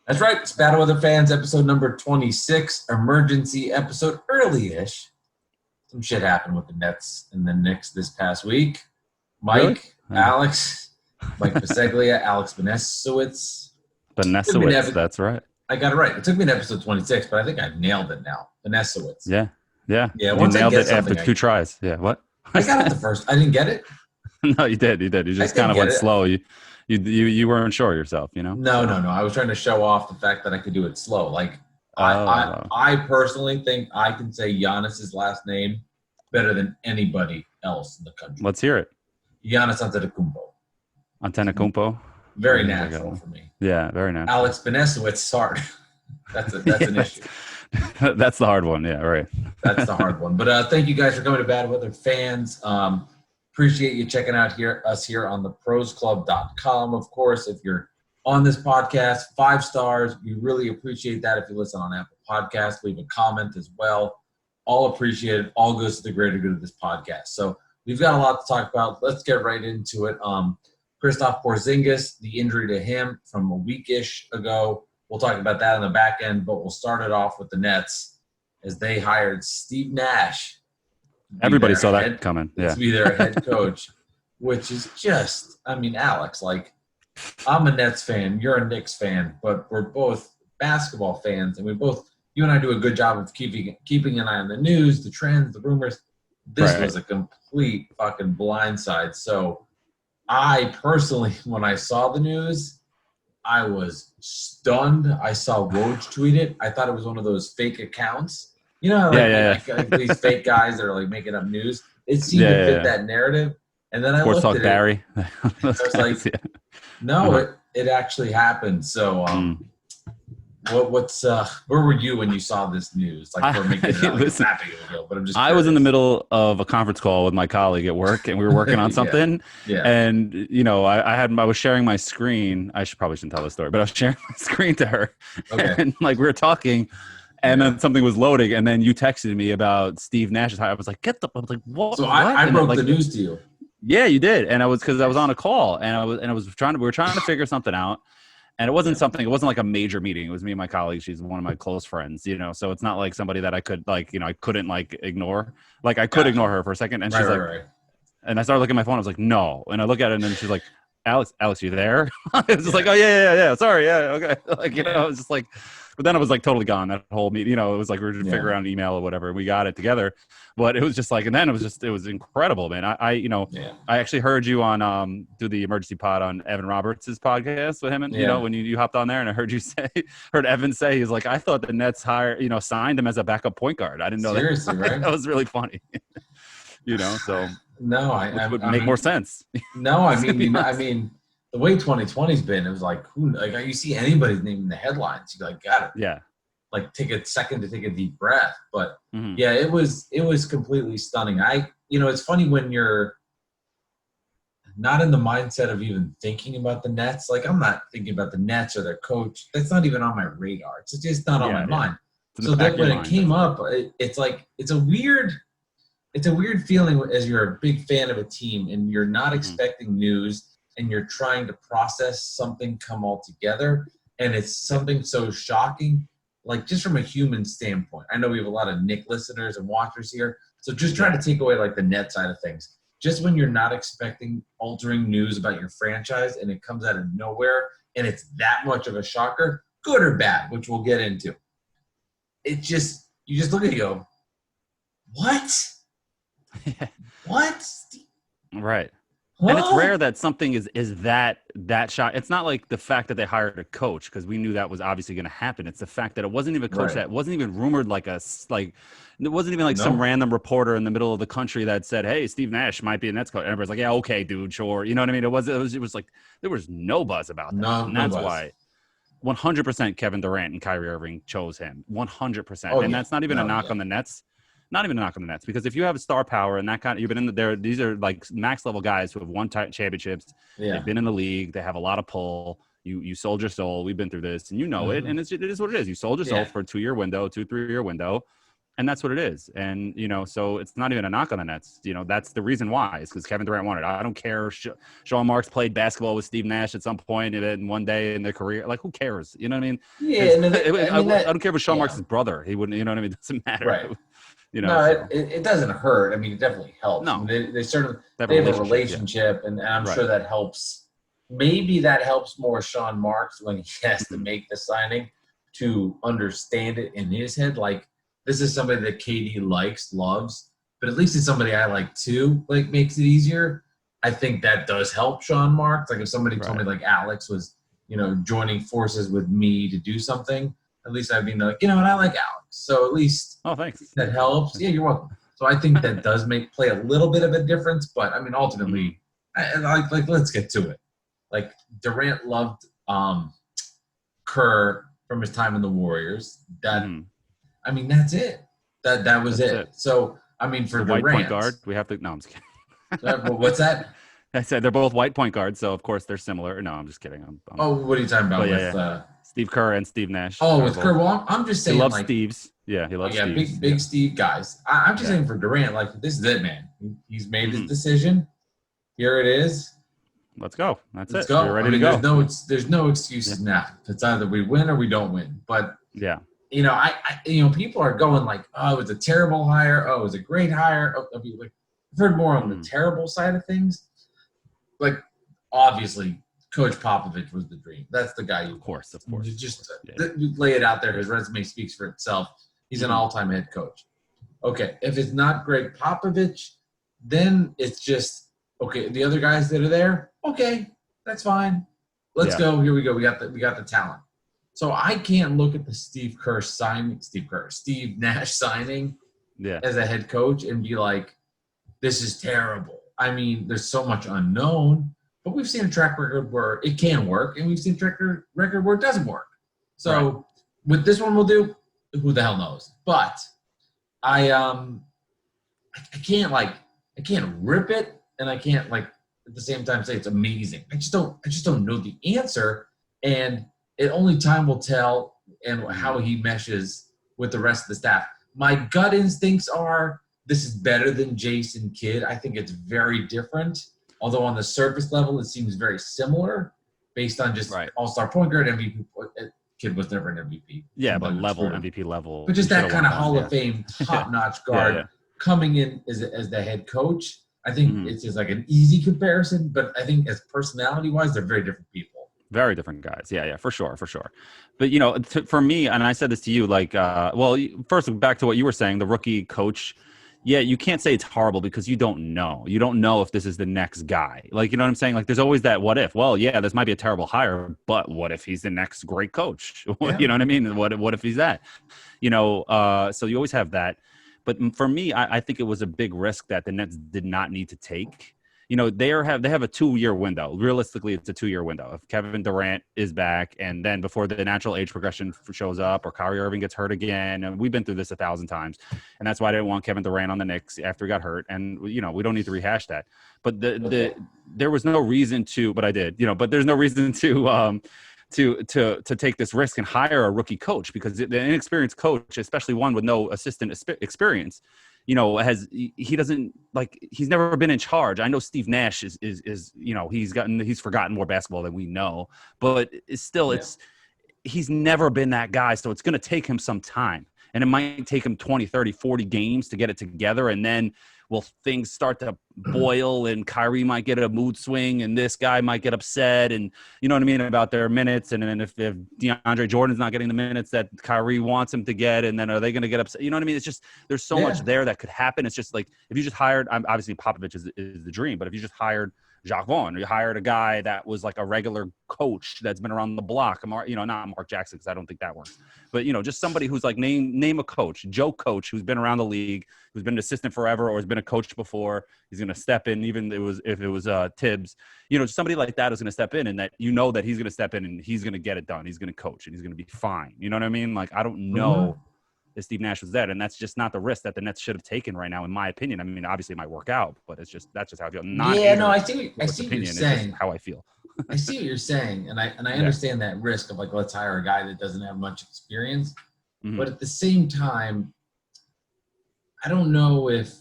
That's right. It's Battle Weather Fans, episode number 26, emergency episode, early-ish. Some shit happened with the Nets and the Knicks this past week. Mike, Really? Alex, Mike Biseglia, Alex Benesowitz. That's right. I got it right. It took me to episode 26, but I think I've nailed it now. Benesowitz. Yeah. Yeah, You once I nailed get it after something, two tries. Yeah. What? I got it the first. I didn't get it. No, you did. You just kind of went slow. You weren't sure of yourself, you know? No. I was trying to show off the fact that I could do it slow. Like, I personally think I can say Giannis's last name better than anybody else in the country. Let's hear it. Giannis Antetokounmpo. Antetokounmpo. Very natural for me. Yeah, very natural. Alex Benesowitz, hard. That's an issue. That's the hard one. Yeah, right. That's the hard one. But thank you guys for coming to Bad Weather Fans. Appreciate you checking out us here on theprosclub.com. Of course, if you're on this podcast, 5 stars. We really appreciate that. If you listen on Apple Podcasts, leave a comment as well. All appreciated. All goes to the greater good of this podcast. So we've got a lot to talk about. Let's get right into it. Kristaps Porzingis, the injury to him from a week-ish ago. We'll talk about that on the back end, but we'll start it off with the Nets as they hired Steve Nash. Everybody saw that coming. Yeah. To be their head coach, which is just, Alex, like, I'm a Nets fan, you're a Knicks fan, but we're both basketball fans, and you and I do a good job of keeping an eye on the news, the trends, the rumors. This was a complete fucking blindside. So I personally, when I saw the news, I was stunned. I saw Woj tweet it. I thought it was one of those fake accounts. You know, like these fake guys that are like making up news. It seemed to fit that narrative. And then I Sports looked at Barry. I was like, no, it actually happened. So where were you when you saw this news? Like, we're making it out like but I'm just I was in the middle of a conference call with my colleague at work, and we were working on something. And I was sharing my screen. probably shouldn't tell this story, but I was sharing my screen to her, and like we were talking. And then something was loading, and then you texted me about Steve Nash's hire. I was like, what? So I broke the news to you. Yeah, you did. And because I was on a call, and we were trying to figure something out. And it wasn't like a major meeting. It was me and my colleague. She's one of my close friends, so it's not like somebody that I could I couldn't ignore. Like I could ignore her for a second. And she's and I started looking at my phone. I was like, no. And I look at it, and then she's like, Alex, you there? It was just like, oh yeah. Sorry. Yeah. Okay. It was just like, but then it was like totally gone, that whole meeting. It was like we were just figuring out an email or whatever. And we got it together, but it was just like, and then it was incredible, man. I actually heard you on do the emergency pod on Evan Roberts' podcast with him, and when you hopped on there, and I heard heard Evan say, he's like, I thought the Nets signed him as a backup point guard. I didn't know seriously, that. Right? That was really funny. So no, I would make more sense. No, the way 2020's been, it was like, you see anybody's name in the headlines, you got it. Yeah. Like, take a second to take a deep breath. But it was completely stunning. It's funny when you're not in the mindset of even thinking about the Nets. Like, I'm not thinking about the Nets or their coach. That's not even on my radar. It's just not on my mind. So that when it came up, it's like, it's a weird feeling as you're a big fan of a team and you're not expecting news, and you're trying to process something come all together, and it's something so shocking, like just from a human standpoint. I know we have a lot of Nick listeners and watchers here, so just trying to take away like the net side of things. Just when you're not expecting altering news about your franchise and it comes out of nowhere and it's that much of a shocker, good or bad, which we'll get into. You just look at it and go, what? What? Right. And it's rare that something is that shock. It's not like the fact that they hired a coach, because we knew that was obviously going to happen. It's the fact that it wasn't even a coach that wasn't even rumored it wasn't even like some random reporter in the middle of the country that said, hey, Steve Nash might be a Nets coach. And everybody's like, yeah, okay, dude, sure. You know what I mean? It was like there was no buzz about that. And that's why 100% Kevin Durant and Kyrie Irving chose him. 100%. That's not even a knock on the Nets. Not even a knock on the Nets, because if you have a star power and that kind of, you've been in there, these are like max level guys who have won championships. They've been in the league. They have a lot of pull. You sold your soul. We've been through this, and it. And it is what it is. You sold your soul for a 2-year window, 2-3-year window. And that's what it is. And, so it's not even a knock on the Nets. That's the reason why. It's because Kevin Durant wanted it. I don't care. Sean Marks played basketball with Steve Nash at some point and one day in their career. Like, who cares? You know what I mean? Yeah. No, I don't care if it was Sean Marks' brother. He wouldn't, you know what I mean? It doesn't matter. Right. No, so. it doesn't hurt. I mean, it definitely helps. No. They have a relationship, and I'm sure that helps. Maybe that helps more Sean Marks when he has to make the signing to understand it in his head. Like, this is somebody that KD likes, loves, but at least it's somebody I like too. Like, makes it easier. I think that does help Sean Marks. Like, if somebody told me like Alex was, joining forces with me to do something, at least I'd be like, and I like Alex, so at least thanks. that helps. Yeah, you're welcome. So I think that does play a little bit of a difference, but I mean, ultimately, let's get to it. Like, Durant loved Kerr from his time in the Warriors. That I mean, that's it. That was it. So I mean, for the Durant, white point guard, we have to. No, I'm just kidding. What's that? I said they're both white point guards, so of course they're similar. No, I'm just kidding. What are you talking about with Steve Kerr and Steve Nash? With Kerr. Well, I'm just saying, he loves Steve's. Yeah, he loves Steve's. Big Steve guys. I'm just saying for Durant, like, this is it, man. He's made his decision. Here it is. Let's go. Let's go. You're ready to go. There's no excuses now. It's either we win or we don't win. But yeah, people are going like, oh, it was a terrible hire. Oh, it was a great hire. I've heard more on the terrible side of things. Like, obviously, Coach Popovich was the dream. That's the guy. Of course. You just lay it out there. His resume speaks for itself. He's an all-time head coach. Okay, if it's not Greg Popovich, then it's just, okay, the other guys that are there, okay, that's fine. Let's go. Here we go. We got the talent. So I can't look at the Steve Nash signing as a head coach and be like, this is terrible. I mean, there's so much unknown, but we've seen a track record where it can work, and we've seen a track record where it doesn't work. So with this one, we'll do, who the hell knows? But I can't rip it, and I can't at the same time say it's amazing. I just don't know the answer, and only time will tell and how he meshes with the rest of the staff. My gut instincts are this is better than Jason Kidd. I think it's very different, although on the surface level it seems very similar based on just all-star point guard, MVP. Kidd was never an MVP. Yeah, but MVP level. But just that kind of Hall of Fame top-notch guard coming in as the head coach. I think it's just like an easy comparison, but I think as personality-wise, they're very different people. Very different guys. Yeah, for sure. But, for me, and I said this to you, first, back to what you were saying, the rookie coach, you can't say it's horrible because you don't know. You don't know if this is the next guy. Like, you know what I'm saying? Like, there's always that what if. Well, yeah, this might be a terrible hire, but what if he's the next great coach? Yeah. You know what I mean? What if he's that? So you always have that. But for me, I think it was a big risk that the Nets did not need to take. They have a 2-year window. Realistically, it's a 2-year window. If Kevin Durant is back, and then before the natural age progression shows up, or Kyrie Irving gets hurt again, and we've been through this 1,000 times, and that's why I didn't want Kevin Durant on the Knicks after he got hurt. And we don't need to rehash that. But there was no reason to, but I did. But there's no reason to take this risk and hire a rookie coach, because the inexperienced coach, especially one with no assistant experience, he's never been in charge. I know Steve Nash is he's forgotten more basketball than we know, but he's never been that guy. So it's going to take him some time, and it might take him 20, 30, 40 games to get it together. And then things start to boil, and Kyrie might get a mood swing, and this guy might get upset, and you know what I mean, about their minutes. And then if DeAndre Jordan's not getting the minutes that Kyrie wants him to get, and then are they going to get upset? You know what I mean? It's just, there's so much there that could happen. It's just like, if you just hired, obviously Popovich is the dream, but if you just hired Jacques Vaughn, or you hired a guy that was like a regular coach that's been around the block, not Mark Jackson, because I don't think that works, but just somebody who's like, name a coach, Joe Coach, who's been around the league, who's been an assistant forever, or has been a coach before. He's going to step in, even if it was Tibbs, somebody like that is going to step in, and that that he's going to step in and he's going to get it done. He's going to coach, and he's going to be fine. You know what I mean? Like, I don't know if Steve Nash was that, and that's just not the risk that the Nets should have taken right now, in my opinion. I mean, obviously it might work out, but that's just how I feel. I see what you're saying. How I feel. I see what you're saying, and I understand that risk of let's hire a guy that doesn't have much experience, but at the same time, I don't know if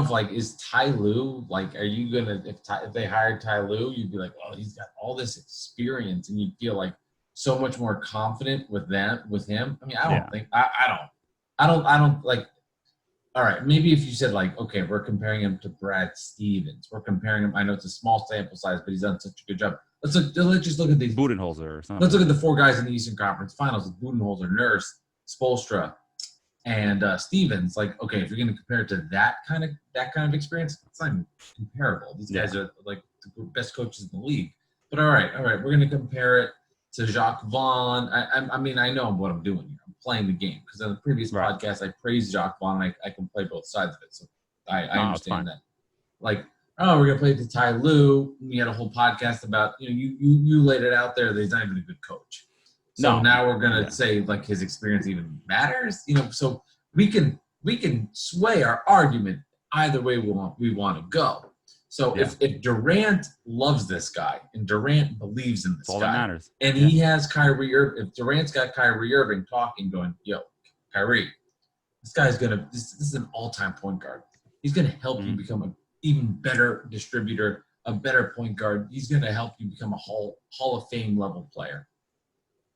like, is Ty Lue, like, are you gonna, if they hired Ty Lue, you'd be like, oh, he's got all this experience, and you'd feel like so much more confident with him. I mean, I don't like. All right, maybe if you said like, okay, we're comparing him to Brad Stevens, we're comparing him. I know it's a small sample size, but he's done such a good job. Let's just look at these. Budenholzer or something. Let's look at the 4 guys in the Eastern Conference Finals: Budenholzer, Nurse, Spoelstra, and Stevens. Like, okay, if you're going to compare it to that kind of experience, it's not even comparable. These guys are like the best coaches in the league. But all right, we're going to compare it to Jacques Vaughn. I mean, I know what I'm doing here. I'm playing the game, because in the previous podcast, I praised Jacques Vaughn. I can play both sides of it, so I understand that. Like, oh, we're going to play to Ty Lue. We had a whole podcast about, you laid it out there that he's not even a good coach. So now we're going to say, like, his experience even matters, so we can sway our argument either way we want to go. So if Durant loves this guy and Durant believes in this guy, that matters. And he has Kyrie Irving, if Durant's got Kyrie Irving talking, going, yo, Kyrie, this guy's this is an all-time point guard. He's going to help you become an even better distributor, a better point guard. He's going to help you become a Hall of Fame level player.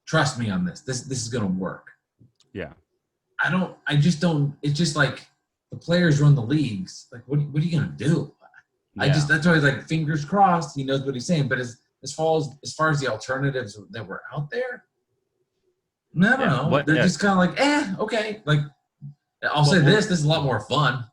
Trust me on this. This is going to work. Yeah. I just don't. It's just like the players run the leagues. Like, what are you going to do? Yeah. That's why I was like, fingers crossed, he knows what he's saying. But as far as the alternatives that were out there, I don't know. They're just kind of like, okay. Like, I'll say this is a lot more fun.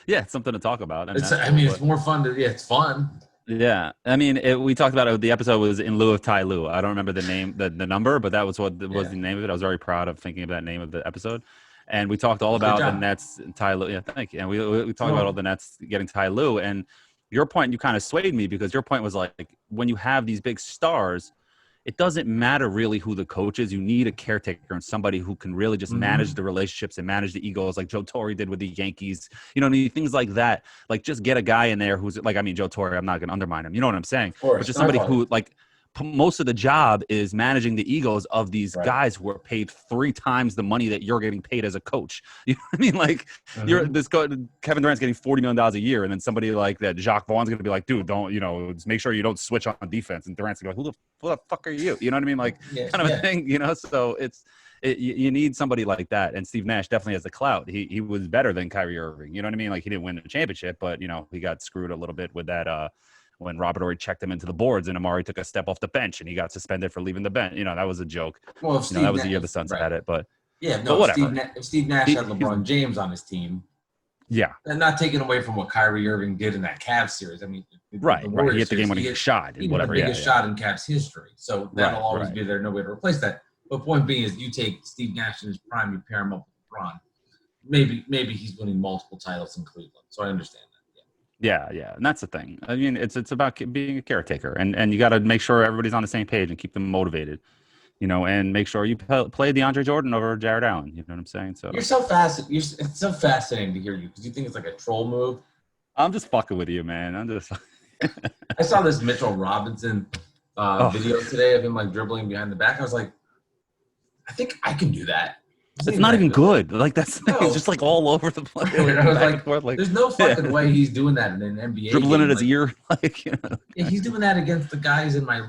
Yeah, it's something to talk about. It's more fun it's fun. Yeah, I mean, we talked about it. The episode was in lieu of Ty Lue. I don't remember the name, the number, but that was what was the name of it. I was very proud of thinking of that name of the episode. And we talked all about the Nets and Ty Lue. Yeah, thank you. And we talked about all the Nets getting Ty Lue. And your point, you kind of swayed me, because your point was like, when you have these big stars, it doesn't matter really who the coach is. You need a caretaker and somebody who can really just manage the relationships and manage the egos, like Joe Torre did with the Yankees. Things like that. Like, just get a guy in there who's like, Joe Torre, I'm not going to undermine him. You know what I'm saying? But just somebody who, like, most of the job is managing the egos of these guys who are paid 3 times the money that you're getting paid as a coach. You know what I mean? Like, Kevin Durant's getting $40 million a year, and then somebody like that, Jacques Vaughn's going to be like, dude, don't, just make sure you don't switch on defense. And Durant's going to be like, who the fuck are you? You know what I mean? Like, kind of a thing, So you need somebody like that. And Steve Nash definitely has the clout. He was better than Kyrie Irving. You know what I mean? Like, he didn't win the championship, but, he got screwed a little bit with that, when Robert Horry checked him into the boards and Amari took a step off the bench and he got suspended for leaving the bench. That was a joke. Well, that was the year the Suns had it, but whatever. If Steve Nash had LeBron James on his team, and not taking away from what Kyrie Irving did in that Cavs series. I mean, he hit the game when he got shot. He the biggest shot in Cavs history. So that'll always be there. No way to replace that. But point being is, you take Steve Nash in his prime, you pair him up with LeBron. Maybe he's winning multiple titles in Cleveland. So I understand. Yeah, and that's the thing. I mean, it's about being a caretaker, and you got to make sure everybody's on the same page and keep them motivated, and make sure you play DeAndre Jordan over Jared Allen. You know what I'm saying? So you're so fascinating. It's so fascinating to hear you, because you think it's like a troll move. I'm just fucking with you, man. I saw this Mitchell Robinson video today of him like dribbling behind the back. I was like, I think I can do that. It's not even good. Like, that's it's just like all over the place. I was like, there's no fucking way he's doing that in an NBA dribbling game. in his ear. Yeah, he's doing that against the guys in my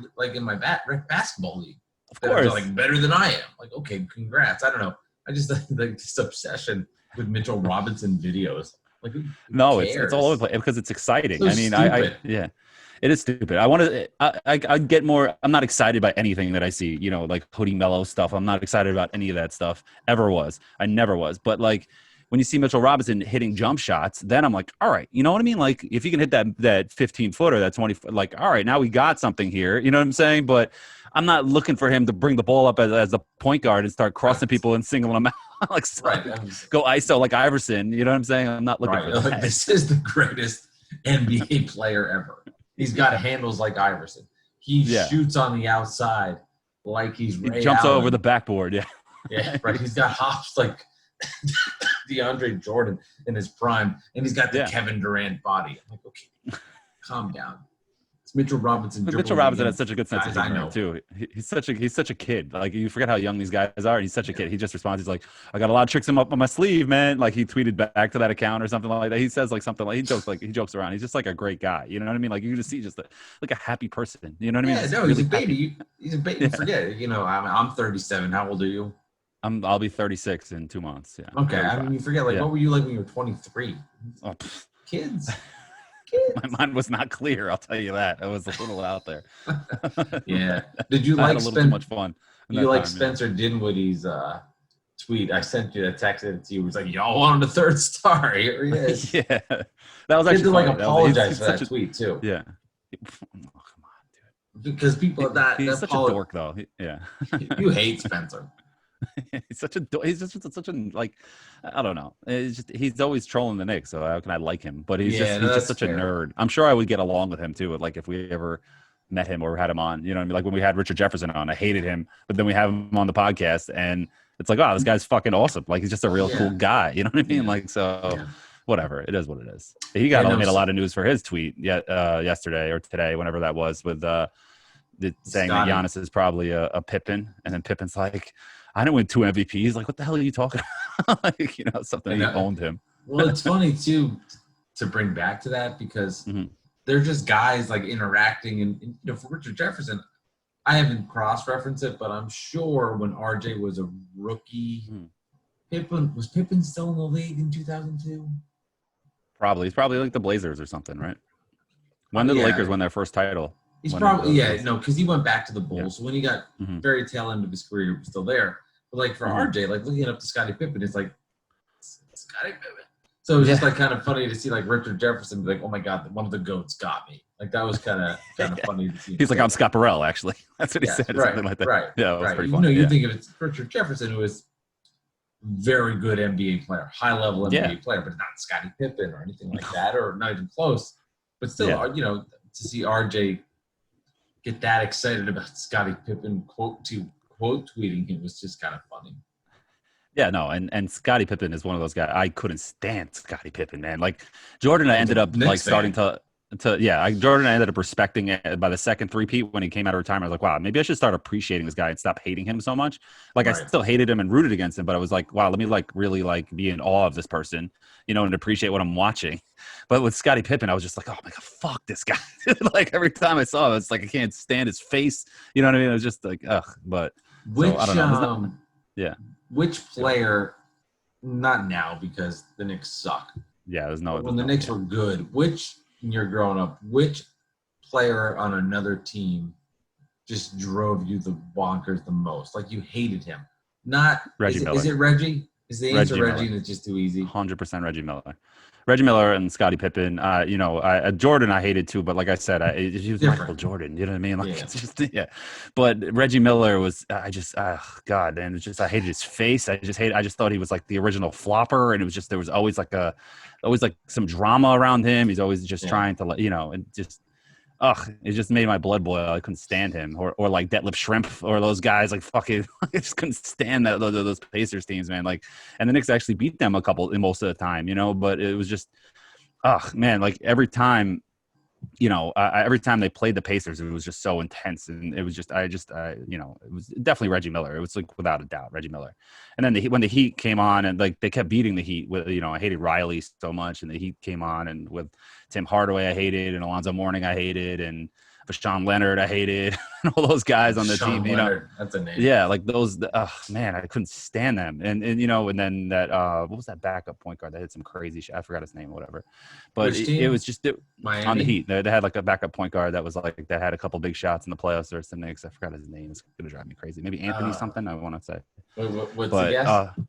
basketball league. Of course, are like better than I am. Like, okay, congrats. I don't know. I just like this obsession with Mitchell Robinson videos. Like, who it's all over the place because it's exciting. So I mean, it is stupid. I get more. I'm not excited by anything that I see, like Hoodie Mellow stuff. I'm not excited about any of that stuff. Ever was. I never was. But like, when you see Mitchell Robinson hitting jump shots, then I'm like, all right, you know what I mean? Like, if you can hit that 15 footer, that 20, like, all right, now we got something here. You know what I'm saying? But I'm not looking for him to bring the ball up as the point guard and start crossing people and singling them out. Go ISO like Iverson. You know what I'm saying? I'm not looking for that. Like, this is the greatest NBA player ever. He's got handles like Iverson. He shoots on the outside like he's Ray He jumps Allen. over the backboard, Yeah, right. He's got hops like DeAndre Jordan in his prime, and he's got the Kevin Durant body. I'm like, okay, calm down. Mitchell Robinson. Mitchell Robinson has such a good sense of guys I humor know. too. He's such a kid. Like you forget how young these guys are. He's such a kid. He just responds. He's like, "I got a lot of tricks up on my sleeve, man." Like he tweeted back to that account or something like that. He says like something like he jokes around. He's just like a great guy. You know what I mean? Like you can just see like a happy person. You know what I mean? Yeah, Just no, really he's a baby. happy. He's a baby. Yeah. Forget it. You know, I'm 37. How old are you? I'll be 36 in 2 months. Yeah. Okay. 35. I mean, you forget, like, Yeah. what were you like when you were 23? Oh, Kids. my mind was not clear. I'll tell you that. I was a little out there. Yeah. Did you I had like a little too much fun? You like Spencer Dinwiddie's tweet? I sent you a text it to you. It was like, y'all wanted a third star. Here he is. Yeah. That was actually to like funny. apologize for that tweet too. Yeah. Oh, come on, dude. Because people are that he's such a dork though. Yeah. You hate Spencer. He's such a he's just such a like I don't know. It's just he's always trolling the Knicks, so how can I like him? But he's just such fair. A nerd. I'm sure I would get along with him too. Like if we ever met him or had him on, you know what I mean? Like when we had Richard Jefferson on, I hated him, but then we have him on the podcast and it's like, oh, this guy's fucking awesome. Like he's just a real cool guy. You know what I mean? Like whatever. It is what it is. He made a lot of news for his tweet yesterday or today, whenever that was, with saying that Giannis is probably a Pippen, and then Pippen's like, I didn't win 2 MVPs. Like, what the hell are you talking about? Like, you know, something he owned him. Well, it's funny too to bring back to that because they're just guys like interacting, and you know, for Richard Jefferson, I haven't cross-referenced it, but I'm sure when RJ was a rookie, Pippen still in the league in 2002? Probably. He's probably like the Blazers or something, right? When did the Lakers win their first title? He's probably because he went back to the Bulls. Yeah. So when he got very tail end of his career, he was still there. But like for RJ, like looking up to Scottie Pippen, it's like Scottie Pippen. So it was just like kind of funny to see like Richard Jefferson be like, oh my God, one of the GOATs got me. Like that was kind of funny to see. He's like, I'm Scott Burrell, actually. That's what he said. Right, something like that. Right. Yeah, it was pretty funny. You think of it, Richard Jefferson, who was very good NBA player, high level NBA player, but not Scottie Pippen or anything like that, or not even close. But still, you know, to see RJ get that excited about Scottie Pippen quote tweeting him was just kind of funny. Yeah, no, and Scottie Pippen is one of those guys. I couldn't stand Scottie Pippen, man. Like Jordan, I ended up like starting to Jordan, I ended up respecting it by the second three-peat when he came out of retirement. I was like, wow, maybe I should start appreciating this guy and stop hating him so much. Like I still hated him and rooted against him, but I was like, wow, let me like really like be in awe of this person, you know, and appreciate what I'm watching. But with Scottie Pippen, I was just like, oh my God, fuck this guy. Like every time I saw him, it's like I can't stand his face. You know what I mean? It was just like, ugh. But I don't know. Which player? Not now because the Knicks suck. Yeah, there's no. When the Knicks were good, which you're growing up, which player on another team just drove you the bonkers the most? Like you hated him. Not Reggie Miller. Is it Reggie? Is the answer Reggie and it's just too easy? 100% Reggie Miller. Reggie Miller and Scottie Pippen. You know, Jordan I hated too, but like I said, he was different. Michael Jordan. You know what I mean? Like it's just But Reggie Miller was God, and it's just I hated his face. I just thought he was like the original flopper, and it was just there was always like some drama around him. He's always just trying to and just. It just made my blood boil. I couldn't stand him, or like Detlef Schrempf, or those guys. Like fucking, I just couldn't stand those Pacers teams, man. Like, and the Knicks actually beat them most of the time, you know. But it was just, man, like every time, every time they played the Pacers, it was just so intense, and it was just, it was definitely Reggie Miller. It was like without a doubt, Reggie Miller. And then when the Heat came on, and like they kept beating the Heat with, I hated Riley so much, and the Heat came on, and with Tim Hardaway I hated, and Alonzo Mourning I hated, and Sean Leonard I hated, and all those guys on the team. Leonard, that's a name. Yeah, like those. Man, I couldn't stand them. And and then that what was that backup point guard that had some crazy shit? I forgot his name or whatever. But it was just on the Heat. They had like a backup point guard that was like that had a couple big shots in the playoffs versus the Knicks. I forgot his name. It's gonna drive me crazy. Maybe Anthony something. I want to say. What's the guess?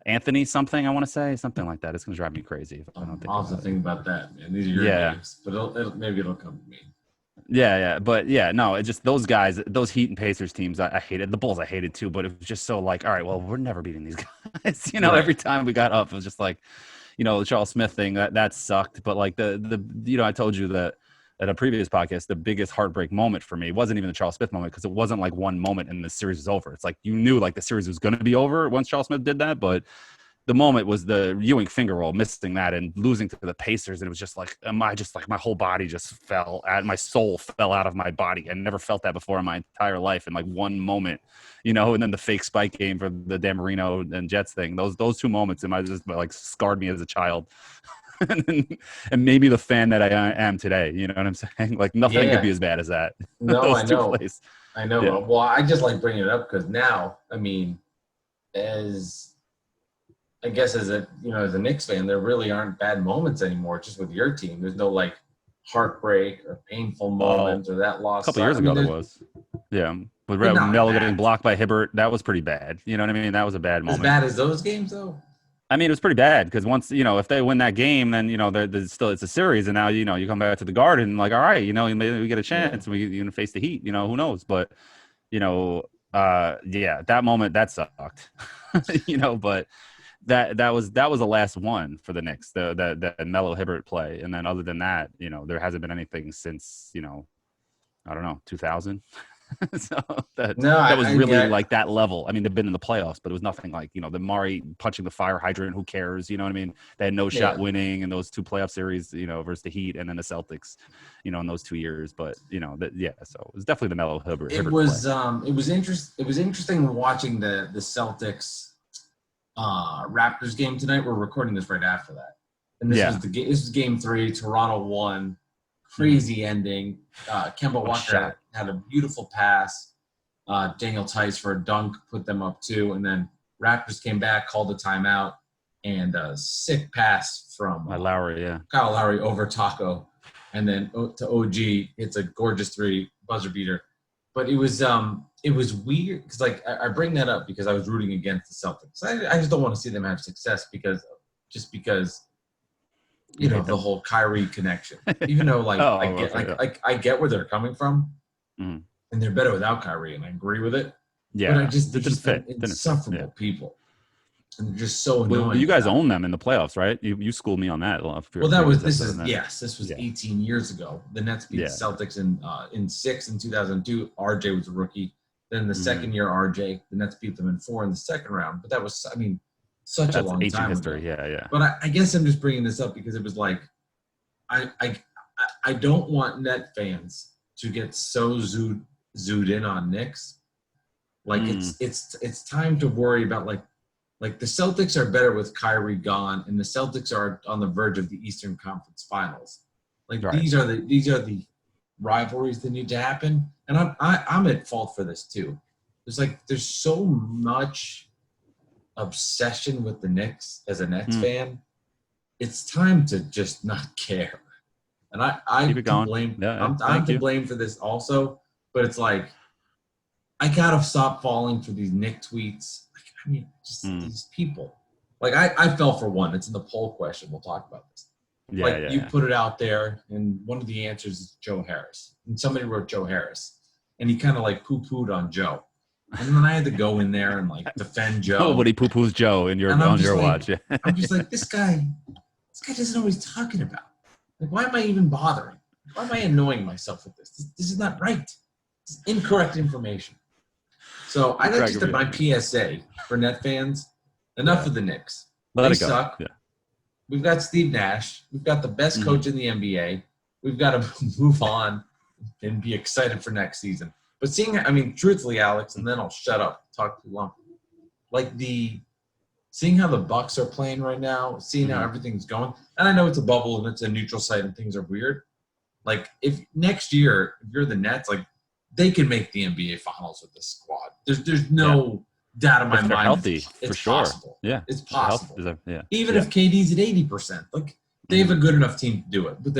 Anthony something, I want to say something like that. It's gonna drive me crazy if I don't think. I'll have to think about that, man. These are your names, but maybe it'll come to me. Yeah, but no, it just those guys, those Heat and Pacers teams, I hated. The Bulls I hated too, but it was just so like, all right, well, we're never beating these guys. Every time we got up, it was just like, the Charles Smith thing that sucked. But like the I told you that at a previous podcast, the biggest heartbreak moment for me wasn't even the Charles Smith moment, because it wasn't like one moment and the series was over. It's like you knew like the series was going to be over once Charles Smith did that, but the moment was the Ewing finger roll, missing that and losing to the Pacers. And it was just like, my whole body just my soul fell out of my body. I never felt that before in my entire life in like one moment, and then the fake spike game for the Dan Marino and Jets thing. Those 2 moments just like scarred me as a child. and maybe the fan that I am today, you know what I'm saying? Like nothing could be as bad as that. No, I know. I know. Yeah. Well, I just like bringing it up because now, I mean, as a Knicks fan, there really aren't bad moments anymore. Just with your team, there's no like heartbreak or painful moments or that loss. A couple years ago, there was. Yeah, with Melo getting blocked by Hibbert, that was pretty bad. You know what I mean? That was a bad moment. As bad as those games, though. I mean, it was pretty bad because once if they win that game, then there's still it's a series, and now you come back to the Garden and like, all right, maybe we get a chance, and we face the Heat. Who knows? But that moment that sucked. But that was the last one for the Knicks, the Melo Hibbert play, and then other than that, there hasn't been anything since I don't know 2000. So that was really like that level. I mean, they've been in the playoffs, but it was nothing like the Murray punching the fire hydrant. Who cares? You know what I mean? They had no shot winning in those 2 playoff series, versus the Heat and then the Celtics, in those 2 years. But so it was definitely the Melo Hibbert. It was interesting watching the Celtics Raptors game tonight. We're recording this right after that, and this was game 3. Toronto won. Crazy ending. Kemba Walker had a beautiful pass. Daniel Tice for a dunk put them up 2, and then Raptors came back, called a timeout, and a sick pass from Kyle Lowry over Taco, and then to OG. It's a gorgeous 3 buzzer beater. But it was weird because like I bring that up because I was rooting against the Celtics. I just don't want to see them have success because the whole Kyrie connection. Even though I get where they're coming from, and they're better without Kyrie, and I agree with it. Yeah, but they're just insufferable people, and they're just so annoying. Well, you guys own them in the playoffs, right? You schooled me on that. This was 18 years ago. The Nets beat the Celtics in 6 in 2002. RJ was a rookie. Then the second year, RJ, the Nets beat them in 4 in the second round. But that was, such a long time history ago. Yeah. But I guess I'm just bringing this up because it was like I don't want Net fans to get so zoomed in on Knicks. Like it's time to worry about like the Celtics are better with Kyrie gone, and the Celtics are on the verge of the Eastern Conference Finals. Like these are the rivalries that need to happen, and I'm at fault for this too. There's so much obsession with the Knicks as a Nets fan. It's time to just not care. And I'm to blame. I'm to blame for this also. But it's like I gotta stop falling for these Knick tweets. These people. Like I fell for one. It's in the poll question. We'll talk about this. You put it out there, and one of the answers is Joe Harris. And somebody wrote Joe Harris, and he kind of like poo-pooed on Joe. And then I had to go in there and like defend Joe. Nobody poo-poos Joe on your watch. I'm just like, this guy doesn't know what he's talking about. Like, why am I even bothering? Why am I annoying myself with this? This is not right. This is incorrect information. So I got just my PSA for Net fans. Enough of the Knicks. They suck. Yeah. We've got Steve Nash. We've got the best coach in the NBA. We've got to move on and be excited for next season. But truthfully, Alex, and then I'll shut up, talk too long. Seeing how the Bucks are playing right now, seeing how everything's going, and I know it's a bubble and it's a neutral site and things are weird. Like, if next year, if you're the Nets, like, they can make the NBA Finals with this squad. There's no doubt in my mind. Healthy, it's for sure. Possible. Yeah, it's possible. Even if KD's at 80%, like, they have a good enough team to do it. But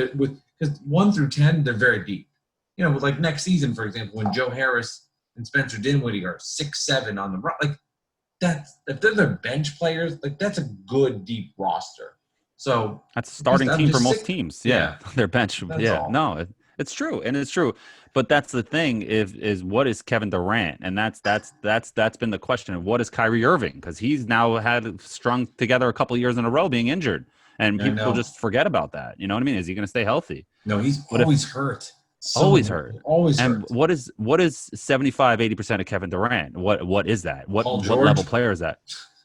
because 1 through 10, they're very deep. With like next season, for example, when Joe Harris and Spencer Dinwiddie are 6-7 on the run, like if they're their bench players, like that's a good deep roster. So that's a starting team for most teams. Yeah. Their bench. No, it's true, and it's true. But that's the thing is what is Kevin Durant, and that's been the question of what is Kyrie Irving, because he's now had strung together a couple of years in a row being injured, and people just forget about that. You know what I mean? Is he going to stay healthy? No, he's always hurt. Always hurt. And what is 75-80% of Kevin Durant? What is that? What level player is that?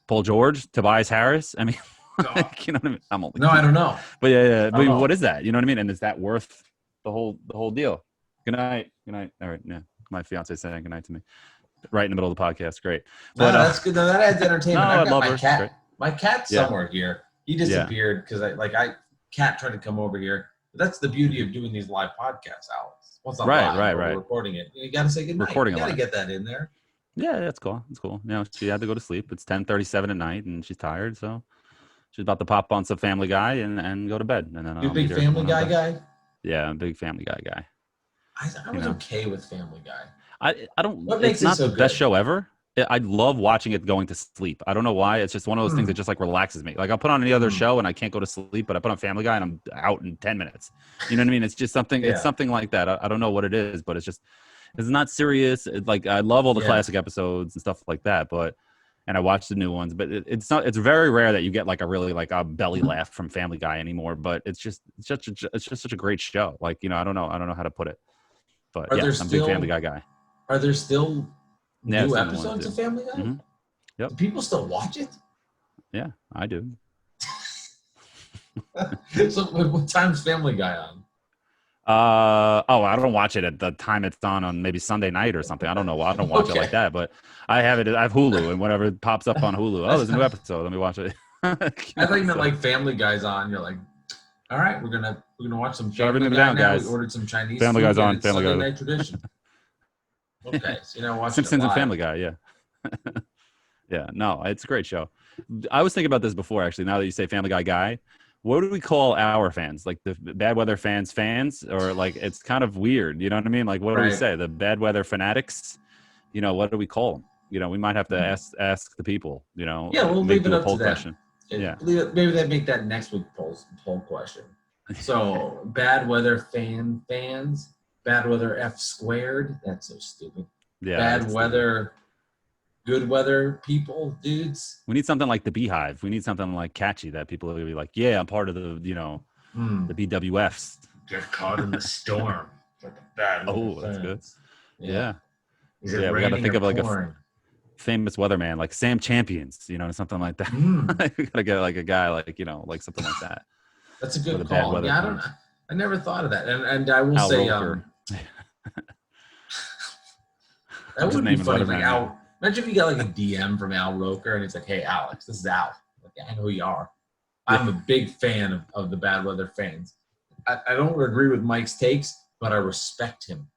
Paul George, Tobias Harris. I mean, like, you know what I mean? I'm only I don't know. But yeah. But what is that? You know what I mean? And is that worth the whole deal? Good night. All right. Yeah. My fiance saying good night to me right in the middle of the podcast. Great. But, no, that's good. No, that adds entertainment. No, I've I got love my her. cat. My cat's somewhere here. He disappeared because cat tried to come over here. But that's the beauty of doing these live podcasts, Alex. Well, it's not live, we're recording it. You got to say good night. You got to get that in there. Yeah, that's cool. It's cool. You know, she had to go to sleep. It's 10:37 at night, and she's tired, so she's about to pop on some Family Guy and go to bed. And then you a big Family Guy guy? Yeah, I'm a big Family Guy guy. I was okay with Family Guy. I don't. What makes it's not it so the good? best show ever. I love watching it going to sleep. I don't know why. It's just one of those things that just like relaxes me. Like I'll put on any other show and I can't go to sleep, but I put on Family Guy and I'm out in 10 minutes. You know what I mean? It's just something. It's something like that. I don't know what it is, but it's not serious. Like I love all the classic episodes and stuff like that, and I watch the new ones, but it's very rare that you get like a really like a belly laugh from Family Guy anymore. But it's just such a great show. Like, you know, I don't know how to put it, but I'm a big Family Guy guy. Are there still new episodes of Family Guy? Mm-hmm. Yep. Do people still watch it? Yeah, I do. So what time's Family Guy on? I don't watch it at the time it's on maybe Sunday night or something. I don't know. I don't watch it like that, but I have Hulu, and whenever it pops up on Hulu, there's a new episode. Let me watch it. I thought you meant like Family Guy's on. You're like, all right, we're gonna watch some Family Guy down, now. guys. We ordered some Chinese Family food. Guy's on. Family Guy. Night tradition. Okay, so watching Simpsons and Family Guy. Yeah. Yeah. No, it's a great show. I was thinking about this before, actually. Now that you say Family Guy, what do we call our fans? Like the Bad Weather fans, or like it's kind of weird. You know what I mean? Like what do we say? The Bad Weather fanatics? You know, what do we call them? You know, we might have to ask the people. You know, yeah, we'll leave it up to them. Question. Yeah, maybe they make that next week poll question. So Bad Weather fans, Bad Weather F squared. That's so stupid. Yeah, Bad Weather. Good weather people, dudes. We need something like the Beehive. We need something like catchy that people will be like, yeah, I'm part of the, the BWFs. Get caught in the storm. Like a bad that's good. Yeah. We got to think of like a famous weatherman, like Sam Champions, something like that. We got to get like a guy like, like something like that. That's a good call. Yeah, I never thought of that. And I will say, that would be funny. Like Al. Imagine if you got like a DM from Al Roker and it's like, hey, Alex, this is Al. Like, I know who you are. I'm a big fan of the Bad Weather fans. I don't agree with Mike's takes, but I respect him.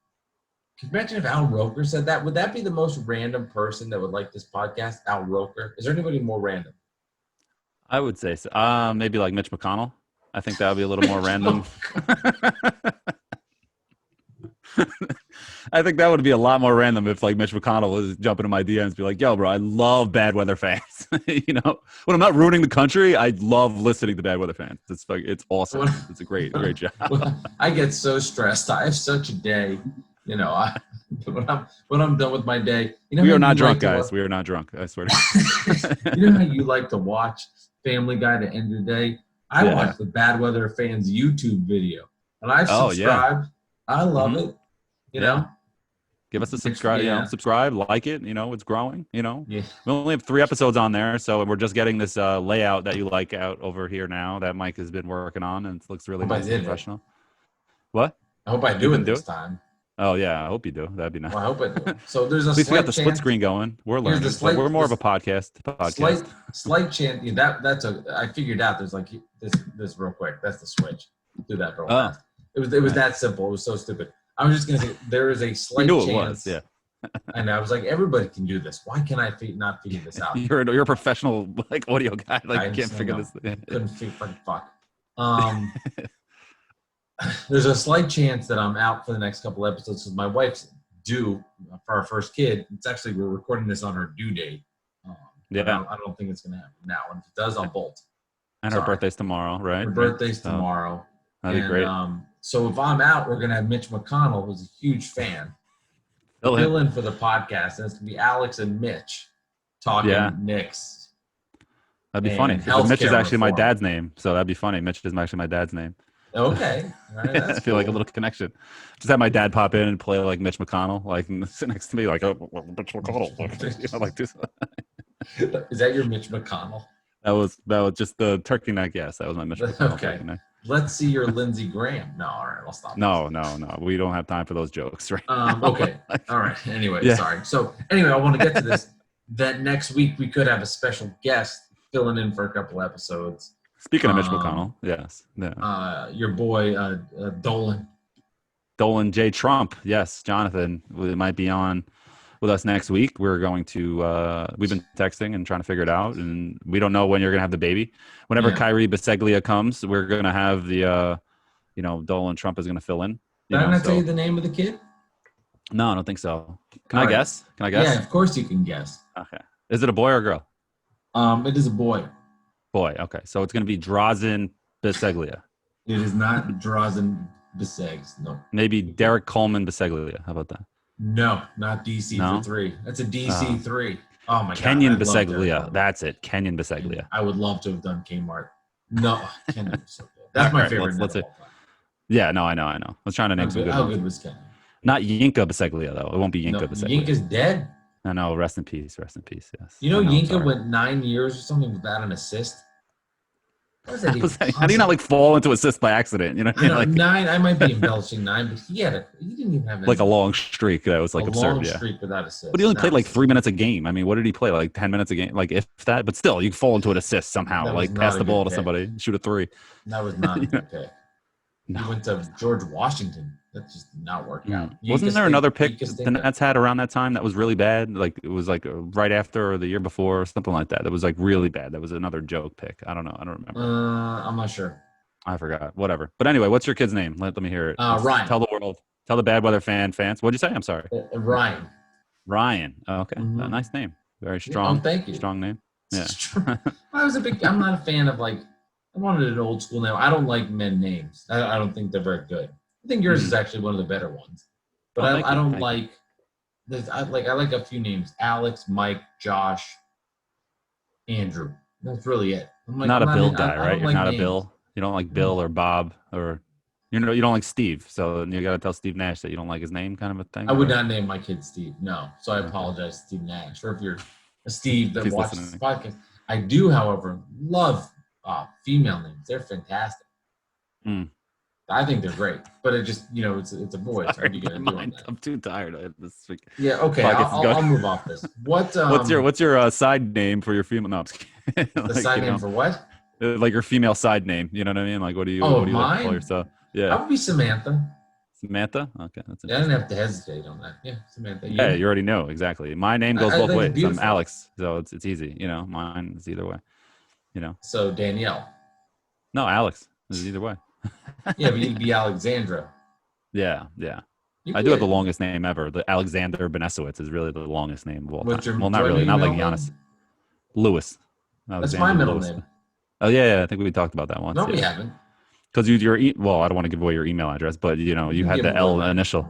Can you imagine if Al Roker said that? Would that be the most random person that would like this podcast? Al Roker? Is there anybody more random? I would say so. Maybe like Mitch McConnell. I think that would be a little more random. I think that would be a lot more random if like Mitch McConnell was jumping in my DMs and be like, yo, bro, I love Bad Weather fans. When I'm not ruining the country, I love listening to Bad Weather fans. It's awesome. It's a great job. I get so stressed. I have such a day. When I'm done with my day. We are not drunk, guys. We are not drunk. I swear to God. You know how you like to watch Family Guy to end your day? I watch the Bad Weather fans YouTube video. And I've subscribed. I love it. Give us a subscribe. Subscribe, like it. It's growing. We only have 3 episodes on there, so we're just getting this layout that you like out over here now that Mike has been working on, and it looks really nice and professional. What? I hope I do it this time. Oh yeah, I hope you do. That'd be nice. Well, I hope I do. So there's a. At least we got the split screen going. We're learning. We're more of a podcast. Slight chance. That's I figured out. There's like this real quick. That's the switch. Do that real fast. It was that simple. It was so stupid. I was just gonna say there is a slight chance. Yeah. And I was like, everybody can do this. Why can I not figure this out? You're a professional like audio guy. Like you can't figure this thing. Couldn't figure fuck. There's a slight chance that I'm out for the next couple episodes because my wife's due for our first kid. It's actually we're recording this on her due date. I don't think it's gonna happen now. And if it does, I'll bolt. And her birthday's tomorrow, right? Her birthday's tomorrow. That'd be great. So if I'm out, we're gonna have Mitch McConnell, who's a huge fan, fill in for the podcast, and it's gonna be Alex and Mitch talking Knicks. That'd be funny. Mitch is actually my dad's name, so that'd be funny. Mitch is actually my dad's name. Okay, all right, that's I feel like a little connection. Just have my dad pop in and play like Mitch McConnell, like sit next to me, like Mitch McConnell, like this. Is that your Mitch McConnell? That was just the turkey neck. Yes, that was my Mitch McConnell Okay. turkey neck. Let's see your Lindsey Graham. No, all right, I'll stop. No. We don't have time for those jokes right now. Okay. All right. Anyway, sorry. So anyway, I want to get to this. That next week we could have a special guest filling in for a couple episodes. Speaking of Mitch McConnell, yes. Yeah. Your boy Dolan. Dolan J. Trump. Yes, Jonathan might be on with us next week. We're going to we've been texting and trying to figure it out, and we don't know when you're gonna have the baby. Whenever Kyrie Biseglia comes, we're gonna have the Dolan Trump is gonna fill in. Did I not tell you the name of the kid? No, I don't think so. Can I guess? Yeah, of course you can guess. Okay. Is it a boy or a girl? It is a boy. Boy. Okay. So it's gonna be Drazen Biseglia. It is not Drazen Bisegs. No. Maybe Derek Coleman Biseglia. How about that? No, not DC for 3. That's a DC 3. Oh my God. Kenyon Biseglia. That's it. Kenyon Biseglia. I would love to have done Kmart. No, Kenyon Biseglia. That's my favorite. Let's see. Yeah, no, I know. I was trying to name some good How ones. good was Kenyon? Not Yinka Biseglia, though. It won't be Yinka Biseglia. Yinka's dead? I know. Rest in peace. Yes. You know Yinka went 9 years or something without an assist? How do you not fall into assist by accident? You know what I mean? 9, I might be embellishing 9, but he didn't even have a long streak that was absurd. Long streak without assist. But he only played 3 minutes a game. I mean, what did he play? 10 minutes a game? If that, but still, you fall into an assist somehow. Pass the ball to somebody, shoot a 3. That was not a good pick. He went to George Washington. That just did not work out. Wasn't there another pick the Nets had around that time that was really bad? It was right after or the year before or something like that. That was really bad. That was another joke pick. I don't know. I don't remember. I'm not sure. I forgot. Whatever. But anyway, what's your kid's name? Let me hear it. Ryan. Tell the world. Tell the Bad Weather fans. What'd you say? I'm sorry. Ryan. Ryan. Oh, okay. Mm-hmm. Nice name. Very strong. Thank you. Strong name. Yeah. I'm not a fan of I wanted an old school name. I don't like men names. I don't think they're very good. I think yours is actually one of the better ones. But I don't like I like a few names. Alex, Mike, Josh, Andrew. That's really it. Not a Bill guy, right? You're not a Bill. You don't like Bill or Bob or you don't like Steve. So you got to tell Steve Nash that you don't like his name, kind of a thing. I would not name my kid Steve. No. So I apologize to Steve Nash. Or if you're a Steve that watches this podcast. I do, however, love female names. They're fantastic. I think they're great, but it just it's a boy. It's hard to get into on that. I'm too tired. I have this week. Yeah, okay. I'll move off this. What's your side name for your female? No, I'm just kidding. The side name for what? Your female side name. You know what I mean? What do you like to call yourself? Yeah, that would be Samantha. Samantha? Okay, that's I didn't have to hesitate on that. Yeah, Samantha. Yeah, you already know exactly. My name goes both ways. I'm Alex, so it's easy. Mine is either way. So Danielle. No, Alex is either way. Yeah, but you'd be Alexandra. Yeah. I do have the longest name ever. The Alexander Benesowitz is really the longest name of all time. Well, not really. Not like Giannis. Lewis. That's my middle name. Oh, yeah. I think we talked about that once. No, we haven't. Because I don't want to give away your email address, but you had the L initial.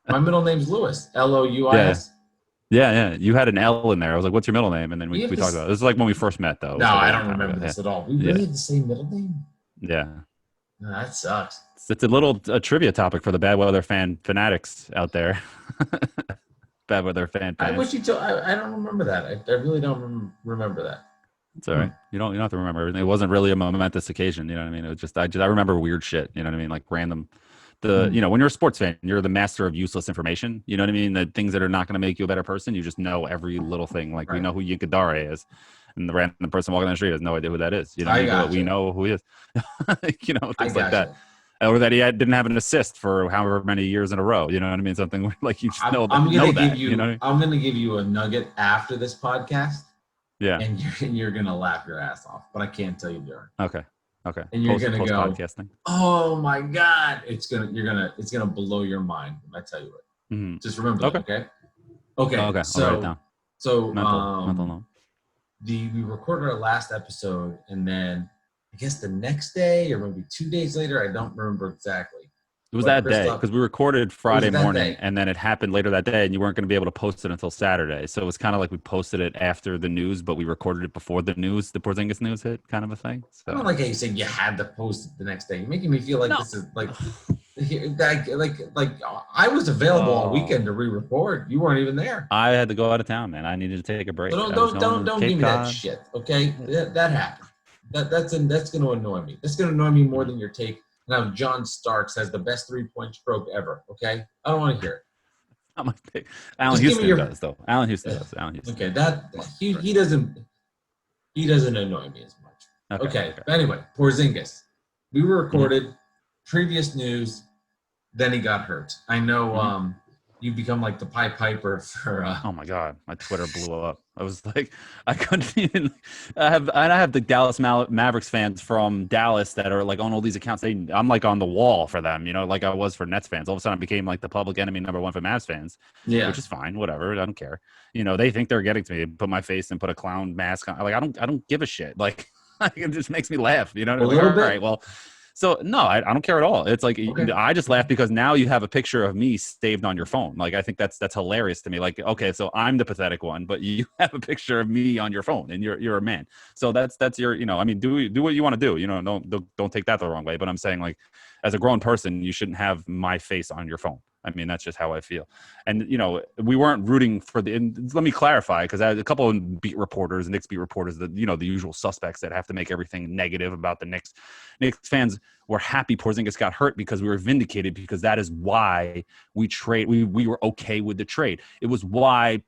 My middle name's Lewis. Louis. Yeah. You had an L in there. I was like, "What's your middle name?" And then we talked about it. This is like when we first met, though. No, I don't remember this at all. We really had the same middle name. Yeah. No, that sucks. It's a trivia topic for the Bad Weather fanatics out there. Bad Weather fan. I wish you told. I don't remember that. I really don't remember that. It's all right. You don't have to remember everything. It wasn't really a momentous occasion. You know what I mean? It was just I remember weird shit. You know what I mean? Like random. When you're a sports fan, you're the master of useless information. You know what I mean? The things that are not going to make you a better person. You just know every little thing. Like we know who Yinka Dare is, and the random person walking down the street has no idea who that is. You know, we know who he is. Things like that. Or that he didn't have an assist for however many years in a row. You know what I mean? Something where, like you just know that. I'm going to give you a nugget after this podcast. Yeah. And you're going to laugh your ass off, but I can't tell you during. Okay. And you're going to go, podcasting. Oh my God. It's going to blow your mind when I tell you it. Mm-hmm. Just remember that, okay? Okay. So, I'll write it down. Mental note. We recorded our last episode, and then I guess the next day or maybe 2 days later, I don't remember exactly. It was that day because we recorded Friday morning and then it happened later that day and you weren't going to be able to post it until Saturday. So it was kind of like we posted it after the news, but we recorded it before the Porzingis news hit kind of a thing. So. I don't like how you said you had to post it the next day. You're making me feel like this is like like I was available all weekend to re-record. You weren't even there. I had to go out of town, man. I needed to take a break. So don't give me that shit, okay? That happened. That's going to annoy me. That's going to annoy me more than your take. Now John Starks has the best 3-point stroke ever. Okay, I don't want to hear it. Not my pick. Allen Houston does though. Allen Houston does. Okay, he doesn't annoy me as much. Okay. But anyway, Porzingis. We were recorded. Previous news. Then he got hurt. I know. You become like the Pied Piper for. Oh my God, my Twitter blew up. I was like, I couldn't even. I have the Dallas Mavericks fans from Dallas that are like on all these accounts. I'm like on the wall for them, like I was for Nets fans. All of a sudden, I became like the public enemy #1 for Mavs fans. Yeah, which is fine. Whatever, I don't care. They think they're getting to me. Put my face and put a clown mask on. Like I don't give a shit. Like it just makes me laugh. A little bit. All right, well. So no, I don't care at all. It's like I just laugh because now you have a picture of me saved on your phone. Like I think that's hilarious to me. Like okay, so I'm the pathetic one, but you have a picture of me on your phone, and you're a man. So that's your I mean do what you want to do. Don't take that the wrong way. But I'm saying like as a grown person, you shouldn't have my face on your phone. I mean, that's just how I feel. And, we weren't rooting for let me clarify, because I had a couple of beat reporters, Knicks beat reporters, the usual suspects that have to make everything negative about the Knicks. Knicks fans were happy Porzingis got hurt because we were vindicated, because that is why we were okay with the trade. It was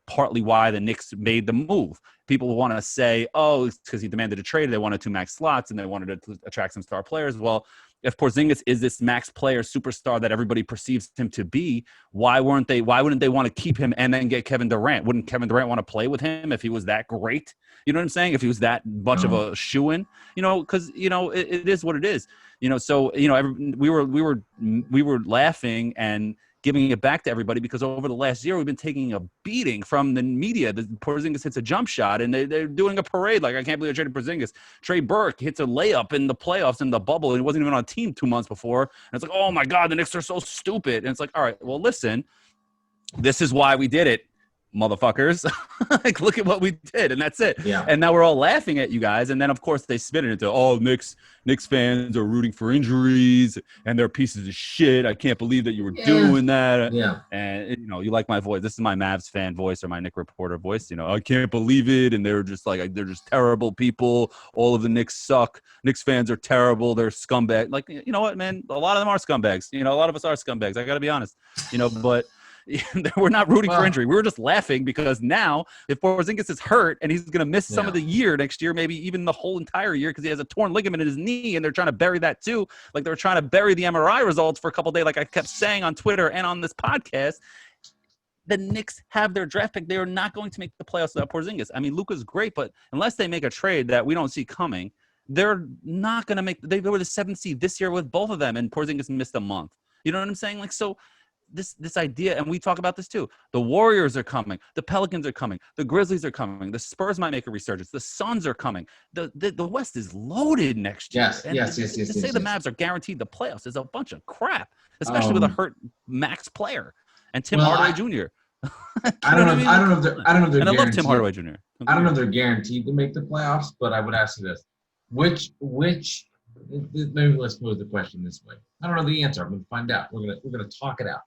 partly why the Knicks made the move. People want to say, oh, it's because he demanded a trade. They wanted 2 max slots and they wanted to attract some star players. Well, if Porzingis is this max player superstar that everybody perceives him to be, why wouldn't they want to keep him and then get Kevin Durant? Wouldn't Kevin Durant want to play with him if he was that great? You know what I'm saying? If he was that much of a shoo-in, because it is what it is. So we were laughing and giving it back to everybody, because over the last year we've been taking a beating from the media. The Porzingis hits a jump shot and they're doing a parade like, I can't believe they traded Porzingis. Trey Burke hits a layup in the playoffs in the bubble and he wasn't even on a team 2 months before, and it's like, oh my God, the Knicks are so stupid. And it's like, all right, well listen, this is why we did it, motherfuckers. Like, look at what we did, and that's it. Yeah. And now we're all laughing at you guys, and then of course they spin it into, Knicks fans are rooting for injuries and they're pieces of shit. I can't believe that you were doing that. Yeah. And you like my voice. This is my Mavs fan voice or my Knick reporter voice. I can't believe it, and they're just terrible people. All of the Knicks suck. Knicks fans are terrible. They're scumbags. Like, you know what, man? A lot of them are scumbags. A lot of us are scumbags. I got to be honest. But we're not rooting for injury. We were just laughing because now if Porzingis is hurt and he's going to miss some of the year next year, maybe even the whole entire year, because he has a torn ligament in his knee and they're trying to bury that too. Like they're trying to bury the MRI results for a couple of days, like I kept saying on Twitter and on this podcast. The Knicks have their draft pick. They are not going to make the playoffs without Porzingis. I mean, Luka's great, but unless they make a trade that we don't see coming, they're not going to make – they were the 7th seed this year with both of them, and Porzingis missed a month. You know what I'm saying? Like, so – This idea, and we talk about this too. The Warriors are coming. The Pelicans are coming. The Grizzlies are coming. The Spurs might make a resurgence. The Suns are coming. The West is loaded next year. Yes. To say the Mavs are guaranteed the playoffs is a bunch of crap, especially with a hurt max player and Tim Hardaway Jr. I don't know if they're and I love Tim Hardaway Jr. I don't know if they're guaranteed to make the playoffs, but I would ask you this: which maybe let's pose the question this way. I don't know the answer. I'm going to find out. We're gonna talk it out.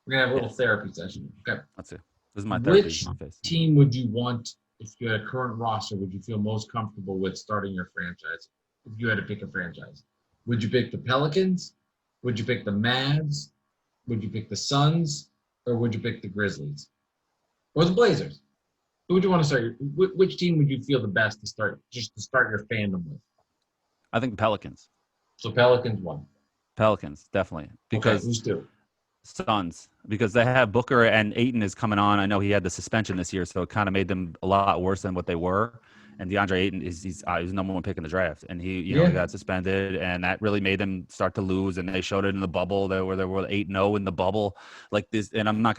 We're going to have a little therapy session. Okay. That's it. This is my therapy. Which team would you want, if you had a current roster, would you feel most comfortable with starting your franchise? If you had to pick a franchise, would you pick the Pelicans? Would you pick the Mavs? Would you pick the Suns? Or would you pick the Grizzlies? Or the Blazers? Who would you want to start? Which team would you feel the best to start your fandom with? I think the Pelicans. So Pelicans won. Pelicans, definitely. Because who's two? Suns, because they have Booker and Ayton is coming on. I know he had the suspension this year, so it kind of made them a lot worse than what they were. And DeAndre Ayton he's #1 pick in the draft, and he got suspended, and that really made them start to lose. And they showed it in the bubble. They were 8-0 in the bubble, like this. And I'm not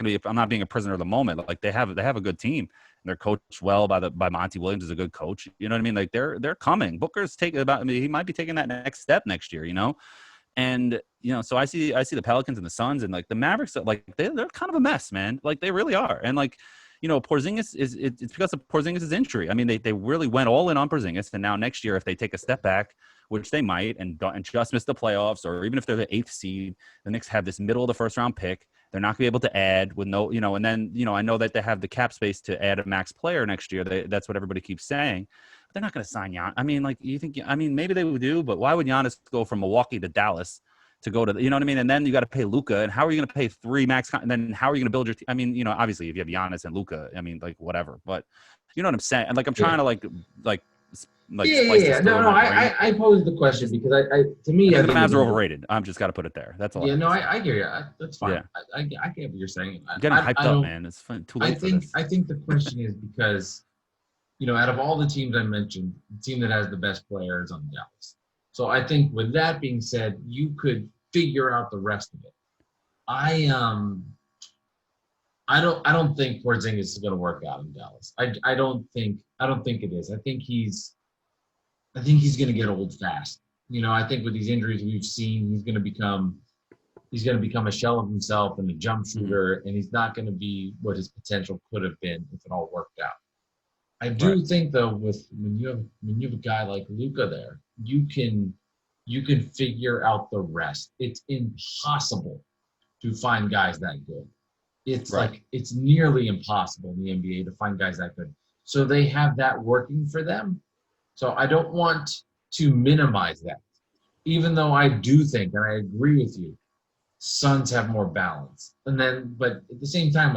being a prisoner of the moment. Like they have a good team, and they're coached well by Monty Williams is a good coach. You know what I mean? Like they're coming. Booker's he might be taking that next step next year. And so I see the Pelicans and the Suns, and like the Mavericks, like they're kind of a mess, man. Like they really are. And like, Porzingis it's because of Porzingis' injury. I mean, they really went all in on Porzingis, and now next year, if they take a step back which they might, and just miss the playoffs, or even if they're the 8th seed, the Knicks have this middle of the first round pick. They're not going to be able to add with no, and then, I know that they have the cap space to add a max player next year. That's what everybody keeps saying. But they're not going to sign Giannis. I mean, like, maybe they would do, but why would Giannis go from Milwaukee to Dallas to go to, you know what I mean? And then you got to pay Luka, and how are you going to pay 3 max? And then how are you going to build your team? I mean, obviously if you have Giannis and Luka, I mean, like, whatever, but you know what I'm saying? And like, I'm trying to like yeah. No. I posed the question because I to me, I think the Mavs are overrated. I'm just got to put it there. That's all. Yeah, no, I hear you. That's fine. Yeah. I get what you're saying. I'm getting hyped up, man. It's fun. Too late for this. I think the question is because, out of all the teams I mentioned, the team that has the best players on Dallas. So I think with that being said, you could figure out the rest of it. I don't think Porzingis is going to work out in Dallas. I don't think it is. I think he's going to get old fast. I think with these injuries we've seen, he's going to become a shell of himself and a jump shooter, and he's not going to be what his potential could have been if it all worked out. I do think though, when you have a guy like Luka there, you can figure out the rest. It's impossible to find guys that good. It's it's nearly impossible in the NBA to find guys that good. So they have that working for them. So I don't want to minimize that, even though I do think, and I agree with you, Suns have more balance. But at the same time,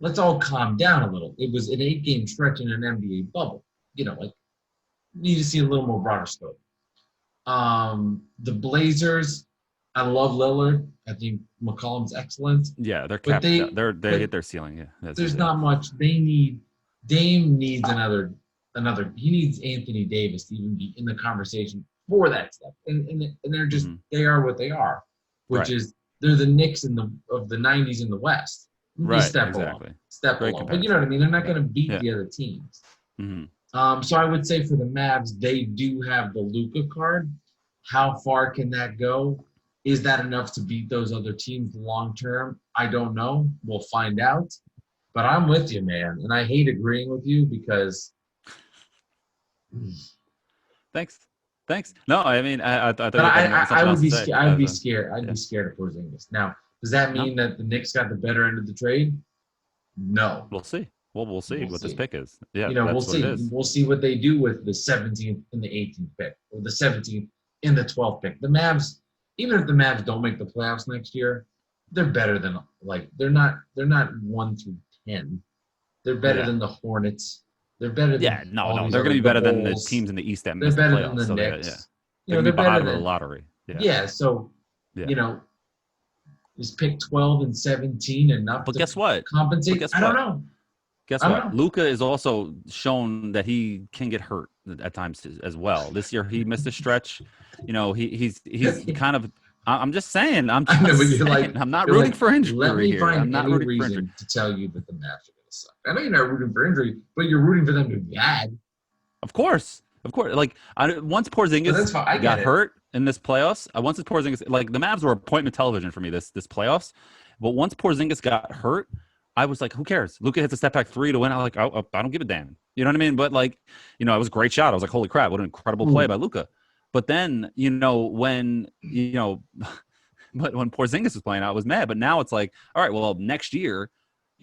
let's all calm down a little. It was an 8-game stretch in an NBA bubble. Need to see a little more broader scope. The Blazers, I love Lillard. I think McCollum's excellent. Yeah, they're capped. They hit their ceiling. Yeah, there's not much. Dame needs another. He needs Anthony Davis to even be in the conversation for that stuff. And they're just they are what they are, which is they're the Knicks of the 90s in the West. Step along. But you know what I mean? They're not going to beat the other teams. Mm-hmm. So I would say for the Mavs, they do have the Luka card. How far can that go? Is that enough to beat those other teams long term? I don't know. We'll find out. But I'm with you, man. And I hate agreeing with you because Thanks. No, I mean, I thought I would be scared. I'd be scared. I'd be scared of Porzingis. Now, does that mean that the Knicks got the better end of the trade? No. We'll see. Well, we'll see what this pick is. Yeah, we'll see. We'll see what they do with the 17th and the 18th pick, or the 17th and the 12th pick. The Mavs, even if the Mavs don't make the playoffs next year, they're better than they're not 1 through 10. They're better than the Hornets. They're better than they're going to be better than the teams in the East that miss the playoffs. They're better than the Knicks. They're going to be bottom of the lottery. So is pick 12 and 17 enough to guess what? Compensate? I don't know. Guess what? Luka is also shown that he can get hurt at times as well. This year he missed a stretch. He's kind of. I'm just saying. I'm not rooting for injury. Let me here. find any reason to tell you that the Mavs are going to suck. I know you're not rooting for injury, but you're rooting for them to be bad. Of course. Once Porzingis got hurt in this playoffs, once Porzingis, the Mavs were appointment television for me this playoffs. But once Porzingis got hurt, I was like, who cares? Luka hits a step back 3 to win. I'm like, I don't give a damn. You know what I mean? But it was a great shot. I was like, holy crap, what an incredible play by Luka. But then, when Porzingis was playing, I was mad. But now it's like, all right, well, next year,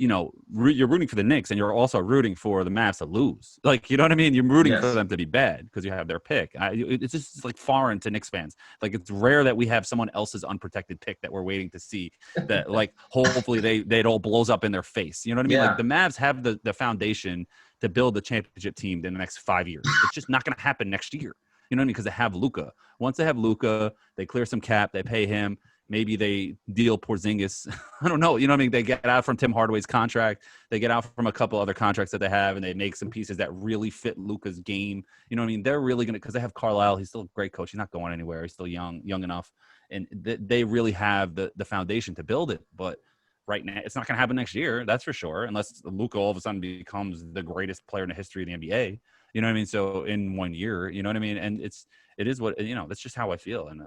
you're rooting for the Knicks and you're also rooting for the Mavs to lose. You know what I mean? You're rooting for them to be bad because you have their pick. It's just foreign to Knicks fans. It's rare that we have someone else's unprotected pick that we're waiting to see that hopefully it all blows up in their face. You know what I mean? Yeah. The Mavs have the foundation to build the championship team in the next 5 years. It's just not going to happen next year. You know what I mean? Because they have Luka. Once they have Luka, they clear some cap, they pay him. Maybe they deal Porzingis. I don't know. You know what I mean? They get out from Tim Hardaway's contract. They get out from a couple other contracts that they have, and they make some pieces that really fit Luka's game. You know what I mean? They're really going to – because they have Carlisle. He's still a great coach. He's not going anywhere. He's still young enough. And they really have the foundation to build it. But right now, it's not going to happen next year. That's for sure, unless Luka all of a sudden becomes the greatest player in the history of the NBA. You know what I mean? So in 1 year, you know what I mean? And it is what – that's just how I feel. And,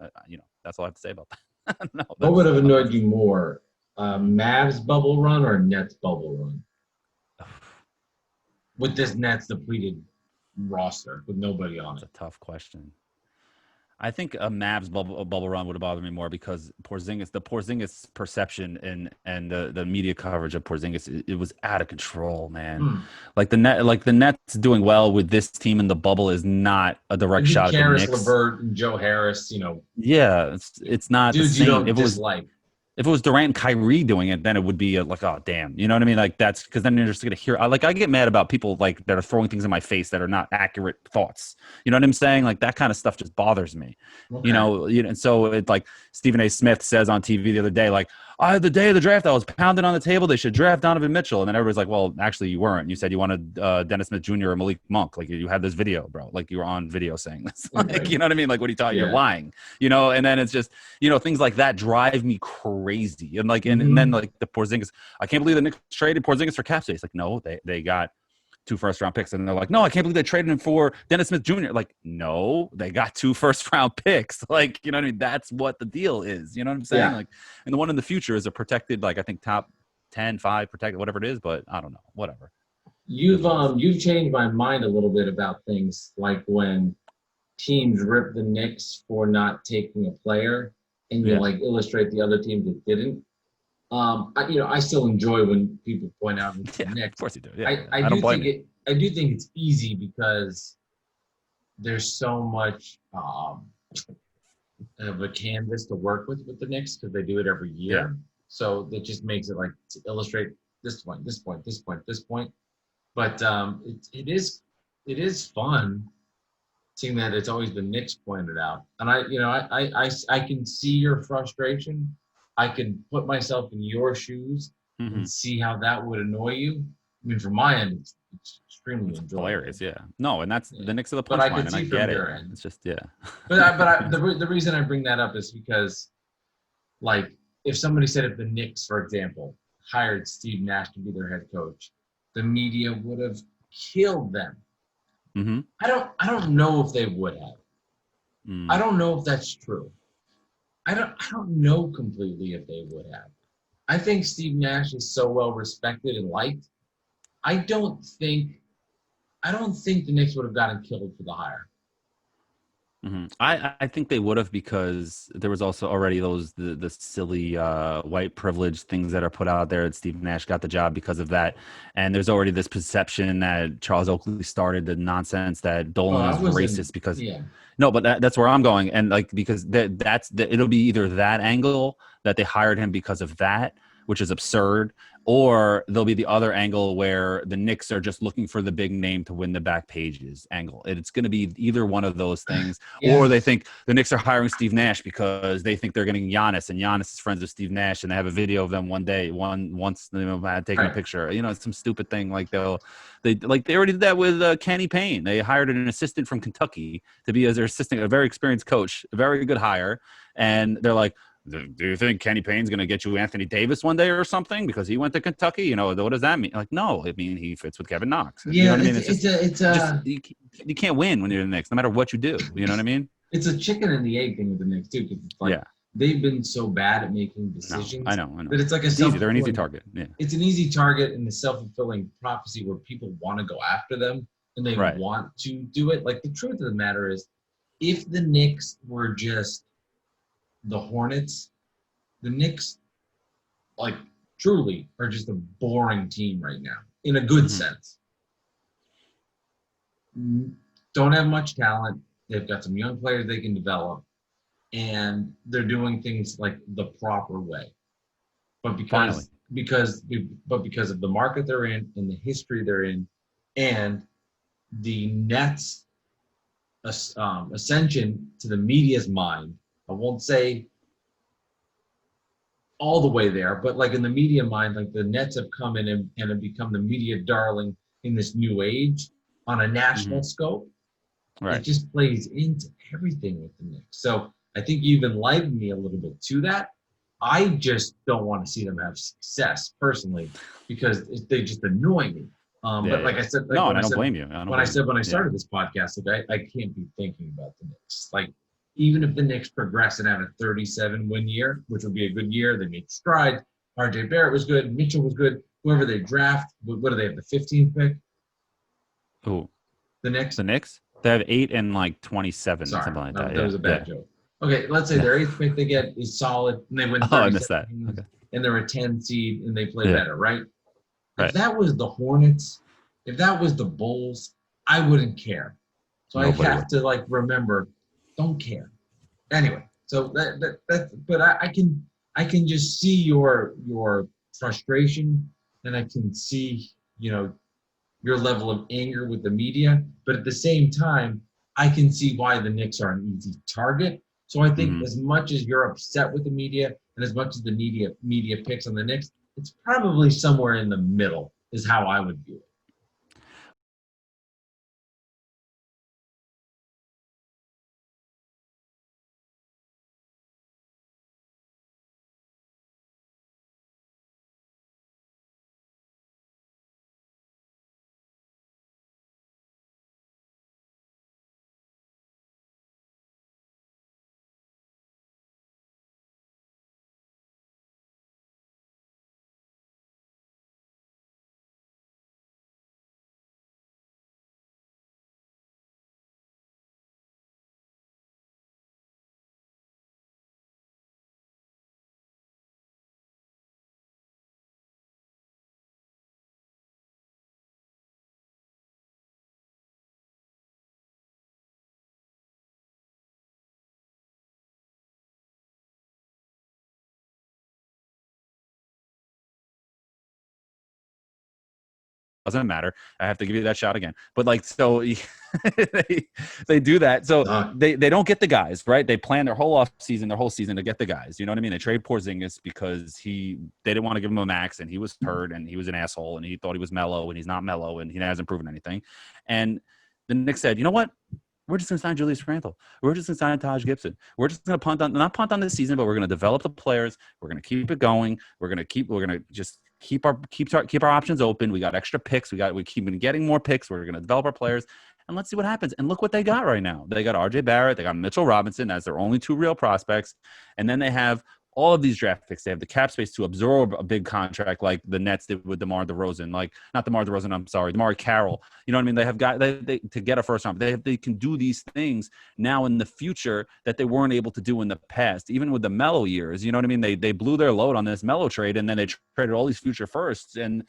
that's all I have to say about that. No, what would have annoyed you more, Mavs bubble run or Nets bubble run? With this Nets depleted roster with nobody on it. That's a tough question. I think a Mavs bubble run would have bothered me more because the Porzingis perception and the media coverage of Porzingis, it was out of control, man. Like the Nets doing well with this team in the bubble is not a direct shot at the Karis Knicks. LeVert and Joe Harris, Yeah, it's not the dudes same. you don't dislike. If it was Durant and Kyrie doing it, then it would be like, oh, damn. You know what I mean? Like, that's because then you're just going to hear, I get mad about people like that are throwing things in my face that are not accurate thoughts. You know what I'm saying? Like, that kind of stuff just bothers me. Okay. And so it's like Stephen A. Smith says on TV the other day, like, the day of the draft, I was pounding on the table. They should draft Donovan Mitchell. And then everybody's like, well, actually, you weren't. You said you wanted Dennis Smith Jr. or Malik Monk. Like, you had this video, bro. Like, you were on video saying this. Like, you know what I mean? Like, what are you talking? You're lying. And then it's just, things like that drive me crazy. And like, and then like the Porzingis, I can't believe the Knicks traded Porzingis for cap space. Like, no, they got 2 first-round picks. And they're like, no, I can't believe they traded him for Dennis Smith Jr. Like, no, they got 2 first-round picks. Like, you know what I mean? That's what the deal is. You know what I'm saying? Yeah. Like, and the one in the future is a protected, like, I think top 10, 5 protected, whatever it is. But I don't know, whatever. You've changed my mind a little bit about things like when teams rip the Knicks for not taking a player and you like illustrate the other teams that didn't. I still enjoy when people point out the Knicks. Of course you do. Yeah, I do think it's easy because there's so much of a canvas to work with the Knicks because they do it every year. Yeah. So that just makes it like to illustrate this point, this point, this point, this point. But it is fun seeing that it's always the Knicks pointed out, and I can see your frustration. I can put myself in your shoes and see how that would annoy you. I mean, from my end, it's extremely enjoyable. Hilarious, yeah. No, and that's the Knicks of the punchline, and I get it. It's just, the reason I bring that up is because, like, if somebody said if the Knicks, for example, hired Steve Nash to be their head coach, the media would have killed them. Mm-hmm. I don't know if they would have. I don't know if that's true. I don't know completely if they would have. I think Steve Nash is so well respected and liked. I don't think the Knicks would have gotten killed for the hire. Mm-hmm. I think they would have because there was also already the silly white privilege things that are put out there that Steve Nash got the job because of that, and there's already this perception that Charles Oakley started the nonsense that Dolan is racist because no, but that's where I'm going, and like because it'll be either that angle that they hired him because of that, which is absurd, or there'll be the other angle where the Knicks are just looking for the big name to win the back pages angle. It's going to be either one of those things, or they think the Knicks are hiring Steve Nash because they think they're getting Giannis, and Giannis is friends with Steve Nash, and they have a video of them once taking a picture. It's some stupid thing like they already did that with Kenny Payne. They hired an assistant from Kentucky to be as their assistant, a very experienced coach, a very good hire, and they're like, do you think Kenny Payne's going to get you Anthony Davis one day or something because he went to Kentucky? What does that mean? Like, no, I mean, he fits with Kevin Knox. Yeah, you know what I mean? You can't win when you're the Knicks, no matter what you do. You know what I mean? It's a chicken and the egg thing with the Knicks too. They've been so bad at making decisions. No, I know. That it's like they're an easy target. Yeah, it's an easy target in the self-fulfilling prophecy where people want to go after them and they want to do it. Like the truth of the matter is, if the Knicks were just the Hornets, the Knicks, like, truly are just a boring team right now, in a good sense. Don't have much talent. They've got some young players they can develop, and they're doing things like the proper way. But because of the market they're in and the history they're in, and the Nets' ascension to the media's mind, I won't say all the way there, but like in the media mind, like the Nets have come in and have become the media darling in this new age on a national scope. Right. It just plays into everything with the Knicks. So I think you've enlivened me a little bit to that. I just don't want to see them have success personally because they just annoy me. But like I said, I don't blame you. When I started this podcast, I can't be thinking about the Knicks. Like, even if the Knicks progress and have a 37-win year, which would be a good year, they make strides. RJ Barrett was good. Mitchell was good. Whoever they draft, what do they have, the 15th pick? Who? The Knicks? The Knicks? They have 8 and like 27, Sorry, something like that. that Yeah, was a bad yeah, joke. Okay, let's say yeah. their eighth pick they get is solid, and they win Oh, I 37 missed that. games, Okay. and they're a 10 seed, and they play Yeah. better, right? If Right. that was the Hornets, if that was the Bulls, I wouldn't care. So I Nobody have would. to like remember, don't care. Anyway, so but I can just see your frustration, and I can see your level of anger with the media. But at the same time, I can see why the Knicks are an easy target. So I think Hmm. as much as you're upset with the media and as much as the media picks on the Knicks, it's probably somewhere in the middle is how I would view it. Doesn't matter. I have to give you that shot again. But like, so they do that. So Uh, they don't get the guys, right? They plan their whole off season, their whole season to get the guys. You know what I mean? They trade Porzingis because they didn't want to give him a max, and he was hurt, and he was an asshole, and he thought he was mellow, and he's not mellow, and he hasn't proven anything. And the Knicks said, you know what? We're just going to sign Julius Randle. We're just going to sign Taj Gibson. We're just going to not punt on this season, but we're going to develop the players. We're going to keep it going. We're going to just keep our options open. We got extra picks. We keep getting more picks. We're going to develop our players, and let's see what happens. And look what they got right now. They got RJ Barrett. They got Mitchell Robinson as their only 2 real prospects, and then they have all of these draft picks. They have the cap space to absorb a big contract like the Nets did with DeMar DeRozan, like not DeMar DeRozan. I'm sorry, DeMar Carroll. You know what I mean? They have got they to get a first round. They can do these things now in the future that they weren't able to do in the past, even with the Melo years. You know what I mean? They blew their load on this Melo trade, and then they traded all these future firsts. And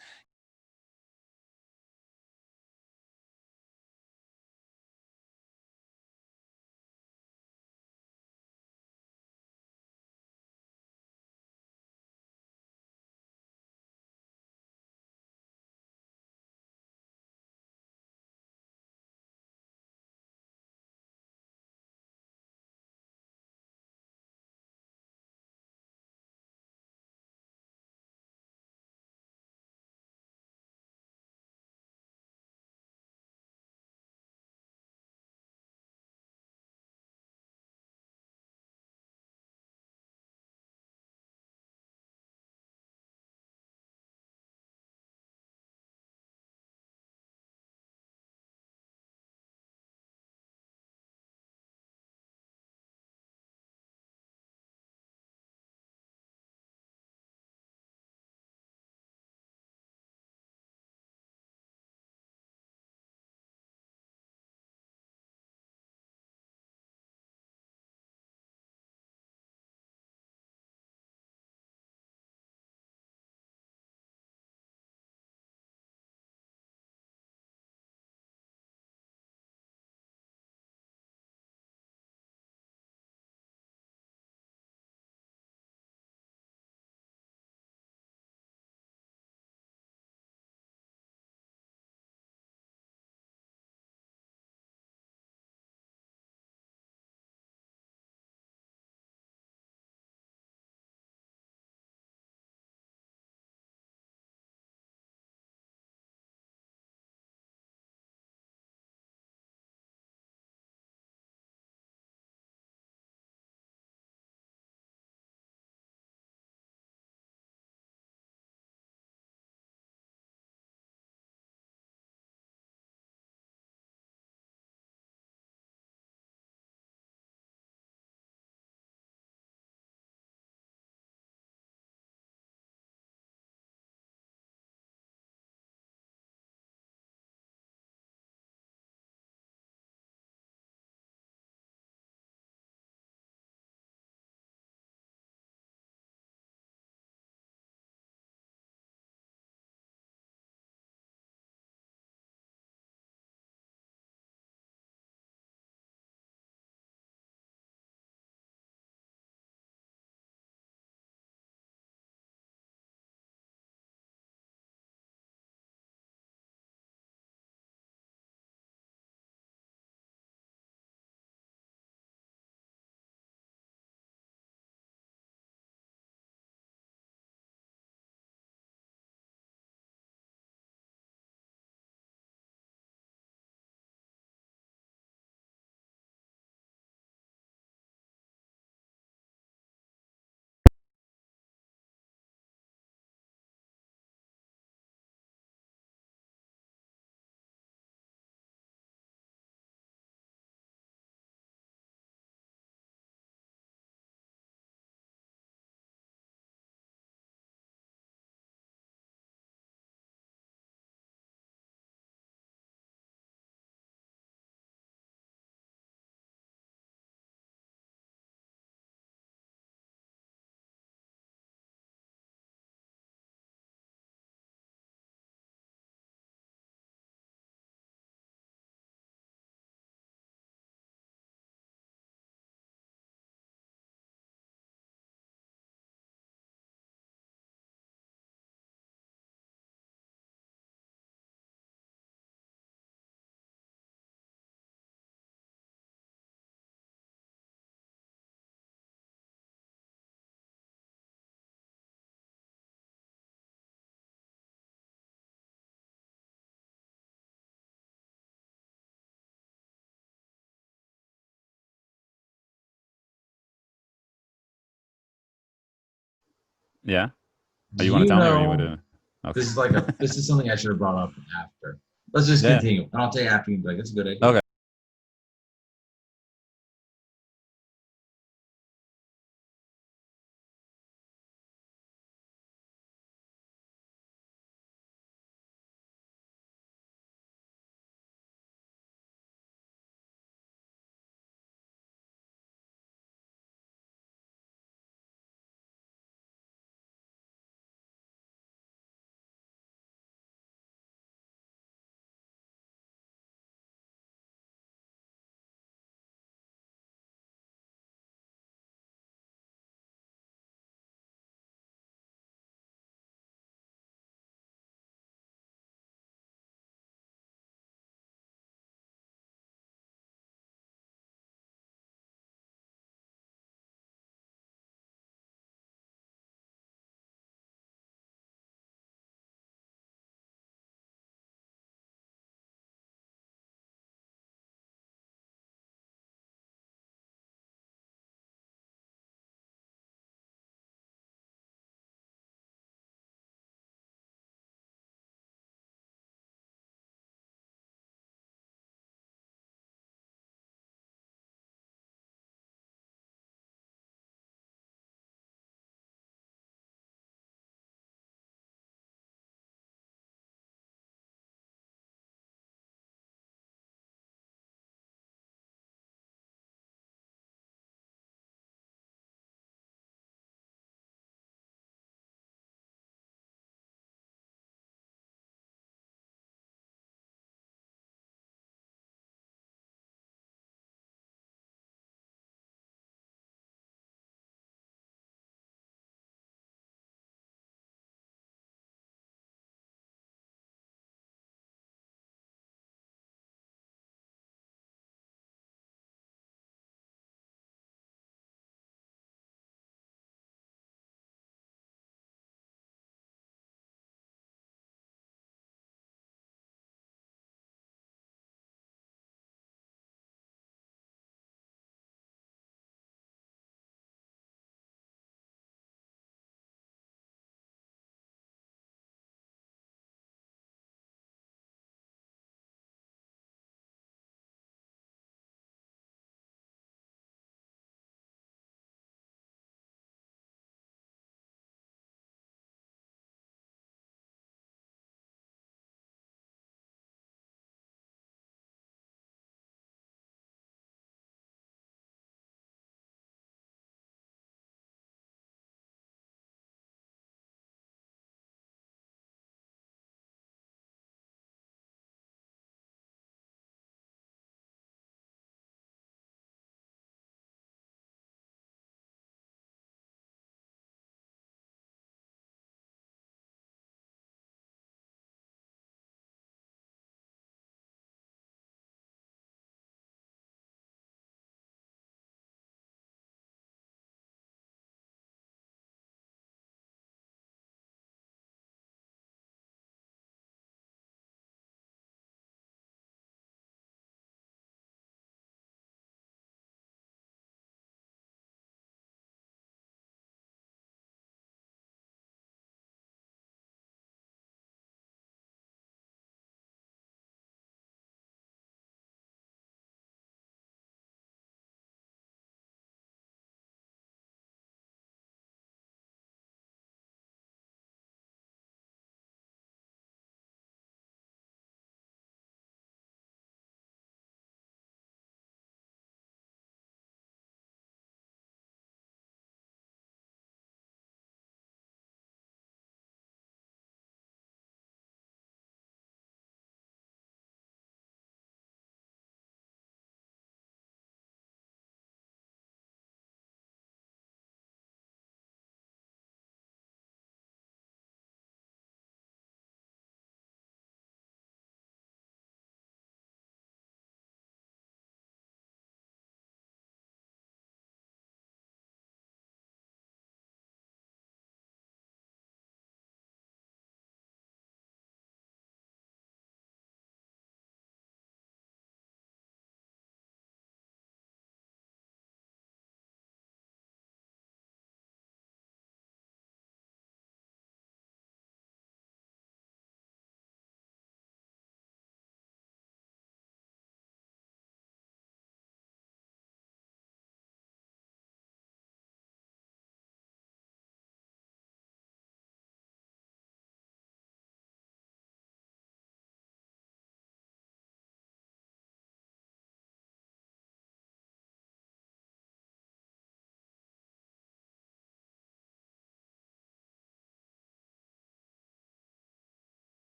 Yeah. Oh, Do you want to you tell me, or you would? know Okay. this is something I should have brought up after. Let's just Yeah. continue, and I'll tell you after you be like, it's a good idea. Okay.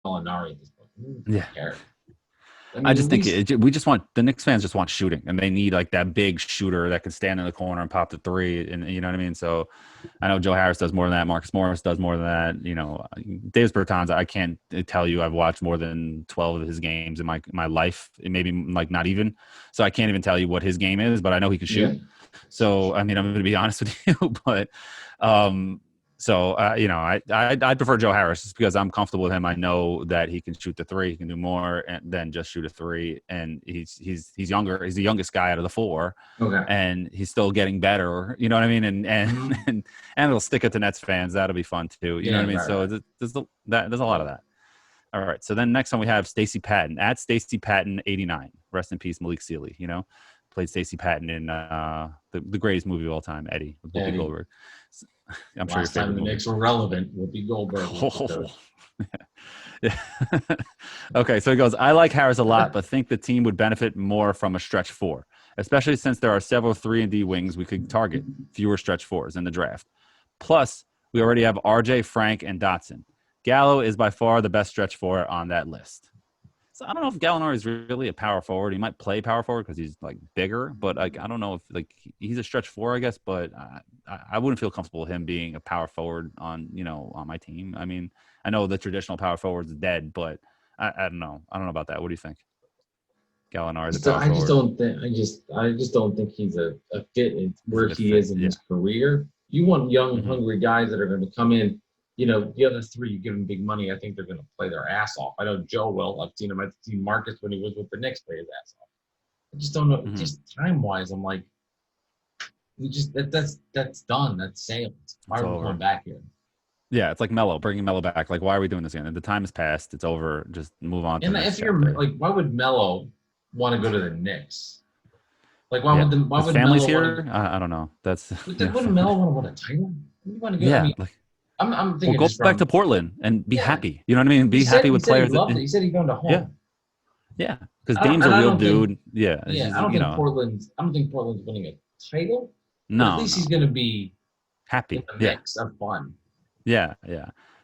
Gallinari at this point. Who Yeah. cares? I just think we just want the Knicks fans just want shooting, and they need like that big shooter that can stand in the corner and pop the three, and you know what I mean. So I know Joe Harris does more than that. Marcus Morris does more than that. You know, Davis Bertans, I can't tell you I've watched more than 12 of his games in my life, maybe like not even. So I can't even tell you what his game is, but I know he can shoot. Yeah. So I mean, I'm going to be honest with you, but you know, I prefer Joe Harris just because I'm comfortable with him. I know that he can shoot the three. He can do more than just shoot a three. And he's younger. He's the youngest guy out of the four. Okay. And he's still getting better. You know what I mean? And it'll stick it to Nets fans. That'll be fun too. You know what I mean? Right, so there's a lot of that. All right. So then next one we have Stacey Patton at Stacey Patton 89. Rest in peace, Malik Sealy. You know, played Stacey Patton in the greatest movie of all time, Eddie, with Whoopi Goldberg. I'm sure last time the Knicks were relevant, Whoopi Goldberg. Yeah. Okay, so he goes, I like Harris a lot, but think the team would benefit more from a stretch four, especially since there are several 3-and-D wings we could target, fewer stretch fours in the draft. Plus, we already have RJ, Frank, and Dotson. Gallo is by far the best stretch four on that list. So I don't know if Gallinari is really a power forward. He might play power forward because he's like bigger, but like I don't know if like he's a stretch four, I guess. But I wouldn't feel comfortable with him being a power forward on my team. I mean, I know the traditional power forward is dead, but I don't know. I don't know about that. What do you think? Gallinari, I just don't think he's a fit where he is in his career. You want young, hungry guys that are going to come in. You know, the other three, you give them big money, I think they're going to play their ass off. I know Joe will. I've seen him. I've seen Marcus when he was with the Knicks play his ass off. I just don't know. Just time-wise, I'm like, that's done. That's sailed. Why are we going back here? Yeah, it's like Melo, bringing Melo back. Like, why are we doing this again? The time has passed. It's over. Just move on. And if you're like, why would Melo want to go to the Knicks? Like, why would his family's here? I don't know. Wouldn't Melo want a title? You want to go? Yeah. I mean, I'm thinking. Well, go back to Portland and be happy. You know what I mean? Be happy with players. He said he found a home. Yeah. Because Dame's a real dude. I don't think Portland's winning a title. No. At least he's going to be happy. In the mix of fun. Yeah.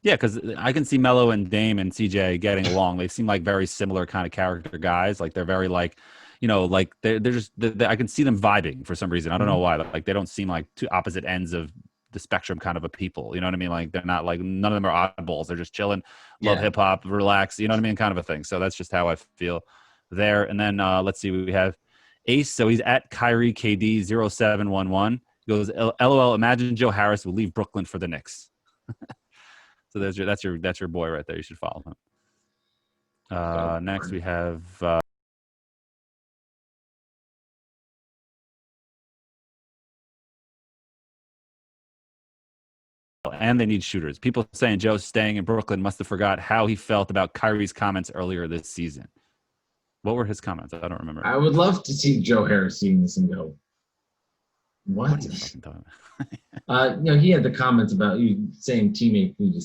Because I can see Melo and Dame and CJ getting along. They seem like very similar kind of character guys. Like they're very like, like they're just. I can see them vibing for some reason. I don't know why. Like they don't seem like two opposite ends of the spectrum kind of a people, you know what I mean? Like they're not like, none of them are oddballs. They're just chilling, love hip hop, relax, you know what I mean? Kind of a thing. So that's just how I feel there. And then let's see, we have Ace. So he's at Kyrie KD 0711. He goes, LOL, imagine Joe Harris would leave Brooklyn for the Knicks. So that's your boy right there. You should follow him. Next we have and they need shooters. People saying Joe staying in Brooklyn must have forgot how he felt about Kyrie's comments earlier this season. What were his comments? I don't remember. I would love to see Joe Harris seeing this and go, what? What are you fucking talking about? He had the comments about you saying teammate who just